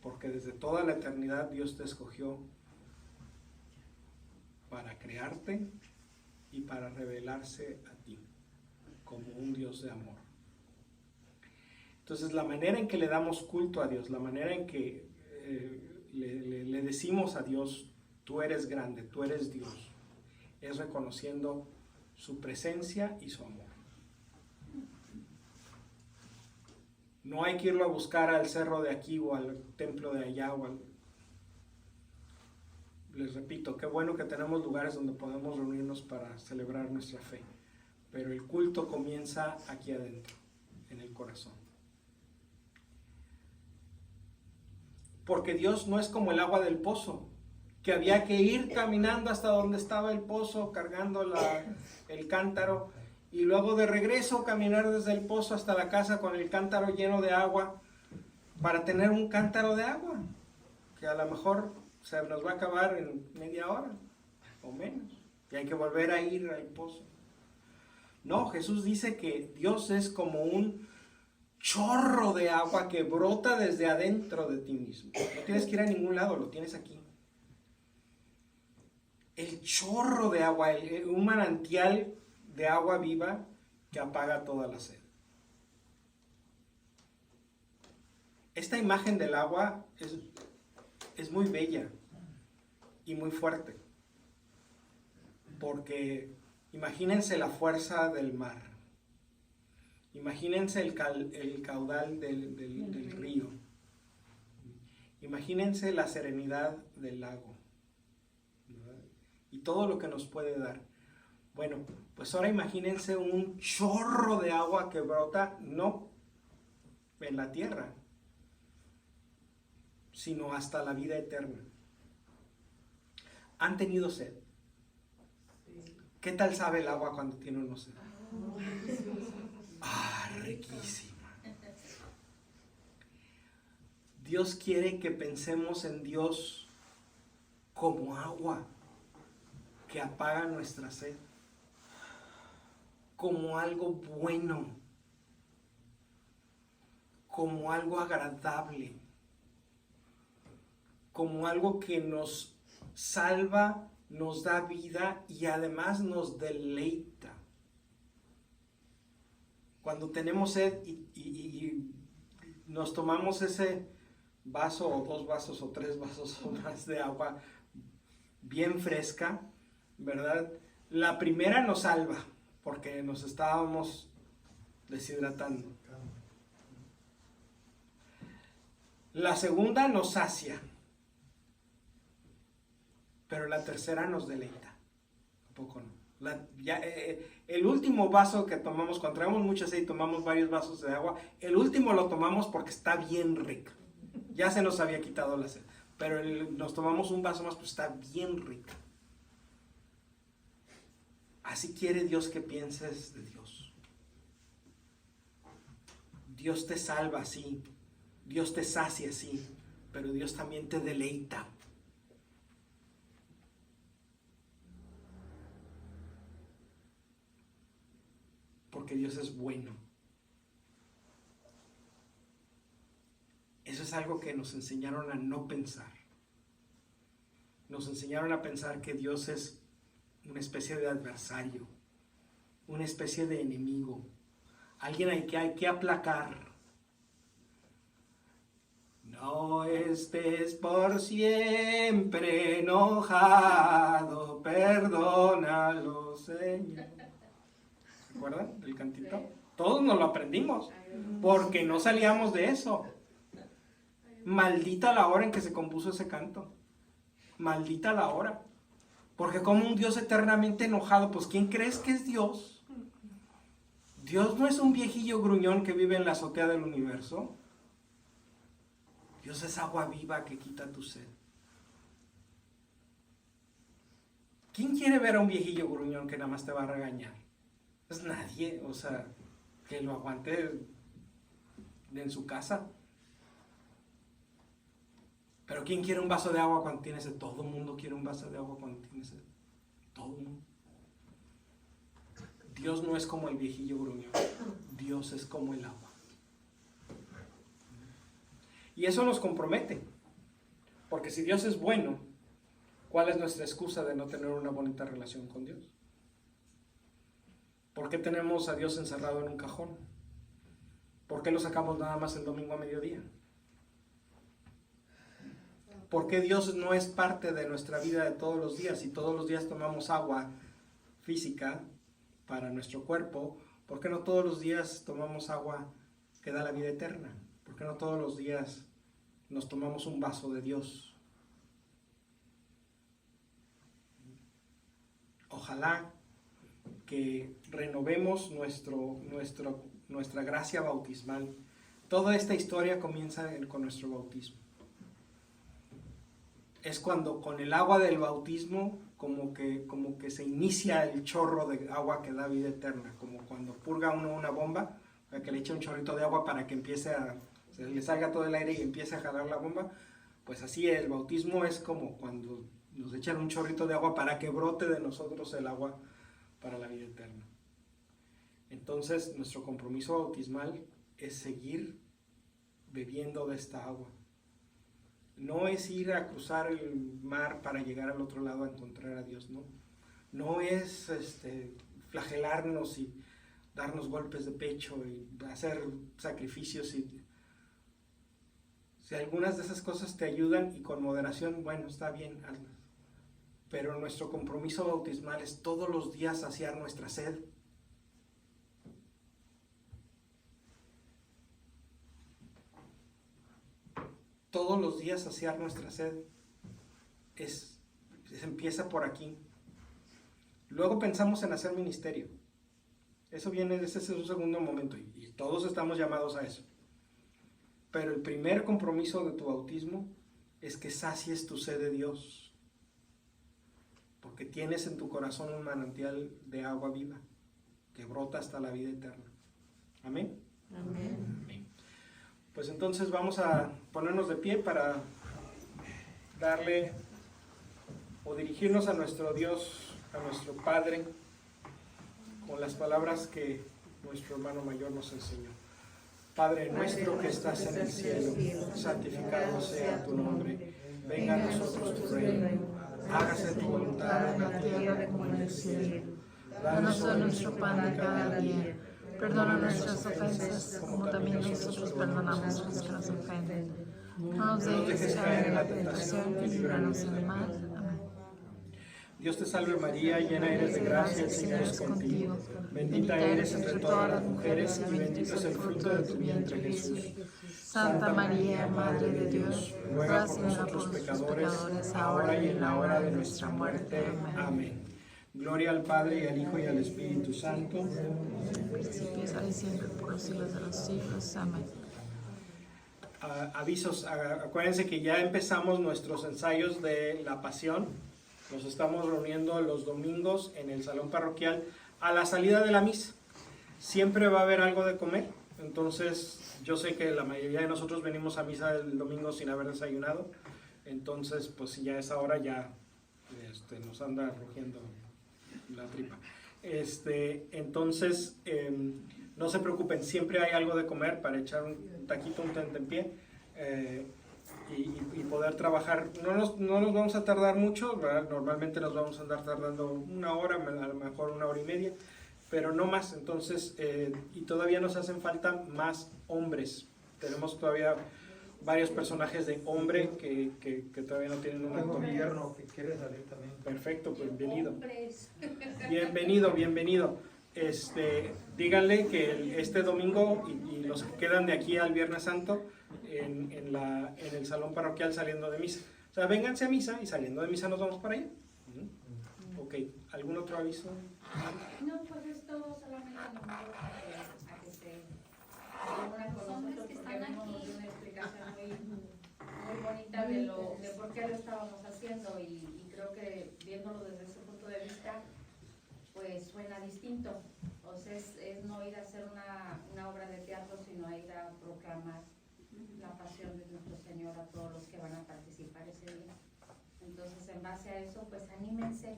porque desde toda la eternidad Dios te escogió para crearte y para revelarse a ti como un Dios de amor. Entonces, la manera en que le damos culto a Dios, la manera en que le decimos a Dios, tú eres grande, tú eres Dios, es reconociendo su presencia y su amor. No hay que irlo a buscar al cerro de aquí o al templo de allá. Les repito, qué bueno que tenemos lugares donde podemos reunirnos para celebrar nuestra fe. Pero el culto comienza aquí adentro, en el corazón. Porque Dios no es como el agua del pozo, que había que ir caminando hasta donde estaba el pozo, cargando el cántaro, y luego de regreso caminar desde el pozo hasta la casa con el cántaro lleno de agua, para tener un cántaro de agua, que a lo mejor se nos va a acabar en media hora o menos, y hay que volver a ir al pozo. No, Jesús dice que Dios es como un chorro de agua que brota desde adentro de ti mismo. No tienes que ir a ningún lado, lo tienes aquí. El chorro de agua, un manantial de agua viva que apaga toda la sed. Esta imagen del agua es muy bella y muy fuerte, porque imagínense la fuerza del mar, imagínense el caudal del río, imagínense la serenidad del lago, ¿verdad? Y todo lo que nos puede dar. Bueno, pues ahora imagínense un chorro de agua que brota no en la tierra, sino hasta la vida eterna. ¿Han tenido sed? ¿Qué tal sabe el agua cuando tiene uno sed? Ah, riquísima. Dios quiere que pensemos en Dios como agua que apaga nuestra sed, como algo bueno, como algo agradable, como algo que nos salva, nos da vida y además nos deleita. Cuando tenemos sed y nos tomamos ese vaso o 2 vasos o 3 vasos o más de agua bien fresca, ¿verdad? La primera nos salva porque nos estábamos deshidratando. La segunda nos sacia. Pero la tercera nos deleita. ¿A poco no? El último vaso que tomamos, cuando traemos mucho aceite, tomamos varios vasos de agua. El último lo tomamos porque está bien rica. Ya se nos había quitado la sed. Pero nos tomamos un vaso más, pues está bien rica. Así quiere Dios que pienses de Dios. Dios te salva, sí. Dios te sacia, sí. Pero Dios también te deleita. Porque Dios es bueno. Eso es algo que nos enseñaron a no pensar. Nos enseñaron a pensar que Dios es una especie de adversario, una especie de enemigo, alguien al que hay que aplacar. No estés por siempre enojado, perdónalo, Señor. ¿Se acuerdan del cantito? Todos nos lo aprendimos, porque no salíamos de eso. Maldita la hora en que se compuso ese canto. Maldita la hora. Porque como un Dios eternamente enojado, pues ¿quién crees que es Dios? Dios no es un viejillo gruñón que vive en la azotea del universo. Dios es agua viva que quita tu sed. ¿Quién quiere ver a un viejillo gruñón que nada más te va a regañar? Pues nadie, o sea, que lo aguante en su casa. Pero ¿quién quiere un vaso de agua cuando tiene sed? Todo el mundo quiere un vaso de agua cuando tiene sed. Todo el mundo. Dios no es como el viejillo gruñón. Dios es como el agua. Y eso nos compromete. Porque si Dios es bueno, ¿cuál es nuestra excusa de no tener una bonita relación con Dios? ¿Por qué tenemos a Dios encerrado en un cajón? ¿Por qué lo sacamos nada más el domingo a mediodía? ¿Por qué Dios no es parte de nuestra vida de todos los días? Si todos los días tomamos agua física para nuestro cuerpo, ¿por qué no todos los días tomamos agua que da la vida eterna? ¿Por qué no todos los días nos tomamos un vaso de Dios? Ojalá que renovemos nuestra gracia bautismal. Toda esta historia comienza con nuestro bautismo. Es cuando con el agua del bautismo como que se inicia el chorro de agua que da vida eterna, como cuando purga uno una bomba, para que le eche un chorrito de agua para que se le salga todo el aire y empiece a jalar la bomba. Pues así el bautismo es como cuando nos echan un chorrito de agua para que brote de nosotros el agua para la vida eterna. Entonces nuestro compromiso bautismal es seguir bebiendo de esta agua. No es ir a cruzar el mar para llegar al otro lado a encontrar a Dios, no. No es flagelarnos y darnos golpes de pecho y hacer sacrificios. Si algunas de esas cosas te ayudan y con moderación, bueno, está bien, hazlas. Pero nuestro compromiso bautismal es todos los días saciar nuestra sed. Todos los días saciar nuestra sed empieza por aquí. Luego pensamos en hacer ministerio. Ese es un segundo momento y todos estamos llamados a eso. Pero el primer compromiso de tu bautismo es que sacies tu sed de Dios. Porque tienes en tu corazón un manantial de agua viva que brota hasta la vida eterna. Amén. Amén. Amén. Pues entonces vamos a ponernos de pie para darle o dirigirnos a nuestro Dios, a nuestro Padre, con las palabras que nuestro hermano mayor nos enseñó. Padre nuestro que estás en el cielo, santificado sea tu nombre. Venga a nosotros tu reino. Hágase tu voluntad en la tierra como en el cielo. Danos hoy nuestro pan de cada día. Perdona nuestras ofensas, como también nosotros perdonamos a los que nos ofenden. No nos dejes caer en la tentación y líbranos del mal. Amén. Dios te salve María, llena eres de gracia, el Señor es contigo. Bendita eres entre todas las mujeres y bendito es el fruto de tu vientre Jesús. Santa María, Madre de Dios, ruega por nosotros pecadores, ahora y en la hora de nuestra muerte. Amén. Gloria al Padre, y al Hijo, y al Espíritu Santo. Principios, ahora y siempre, por los siglos de los siglos. Amén. Avisos, acuérdense que ya empezamos nuestros ensayos de la Pasión. Nos estamos reuniendo los domingos en el salón parroquial a la salida de la misa. Siempre va a haber algo de comer, entonces yo sé que la mayoría de nosotros venimos a misa el domingo sin haber desayunado, entonces pues si ya a esa hora ya nos anda rugiendo la tripa. Entonces no se preocupen, siempre hay algo de comer para echar un taquito, un tentempié y poder trabajar. No nos vamos a tardar mucho, ¿verdad? Normalmente nos vamos a andar tardando una hora, a lo mejor una hora y media, pero no más. Entonces, y todavía nos hacen falta más hombres. Tenemos todavía varios personajes de hombre que todavía no tienen un Tengo actor. Guillermo que quiere salir también. Perfecto, pues bienvenido. Hombres. Bienvenido. Díganle que este domingo y los que quedan de aquí al Viernes Santo en el salón parroquial saliendo de misa. O sea, vénganse a misa y saliendo de misa nos vamos para allá. Ok, ¿algún otro aviso? No, pues esto solamente nomás a que se reúnan con nosotros porque vimos una explicación muy bonita de por qué lo estábamos haciendo y creo que viéndolo desde ese punto de vista pues suena distinto. O sea, es no ir a hacer una obra de teatro, sino ir a proclamar la pasión de nuestro Señor a todos los que van a participar ese día. Entonces, en base a eso, pues anímense.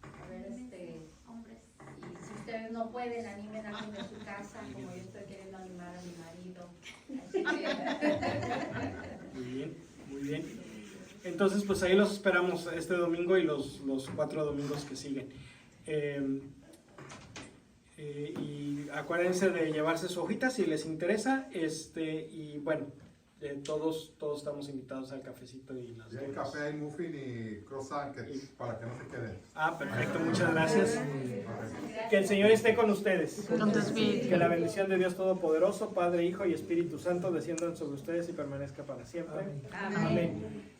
A ver, Hombres. y si ustedes no pueden, animen a alguien de su casa, como yo estoy queriendo animar a mi marido. Así que... Muy bien. Entonces, pues ahí los esperamos este domingo y los 4 domingos que siguen. Y acuérdense de llevarse su hojita si les interesa. Y bueno, todos estamos invitados al cafecito y las Y hay donas. café, hay muffin y croissant para que no se queden. Perfecto, muchas gracias. Que el Señor esté con ustedes. Con tu espíritu. Que la bendición de Dios Todopoderoso, Padre, Hijo y Espíritu Santo desciendan sobre ustedes y permanezca para siempre. Amén. Amén.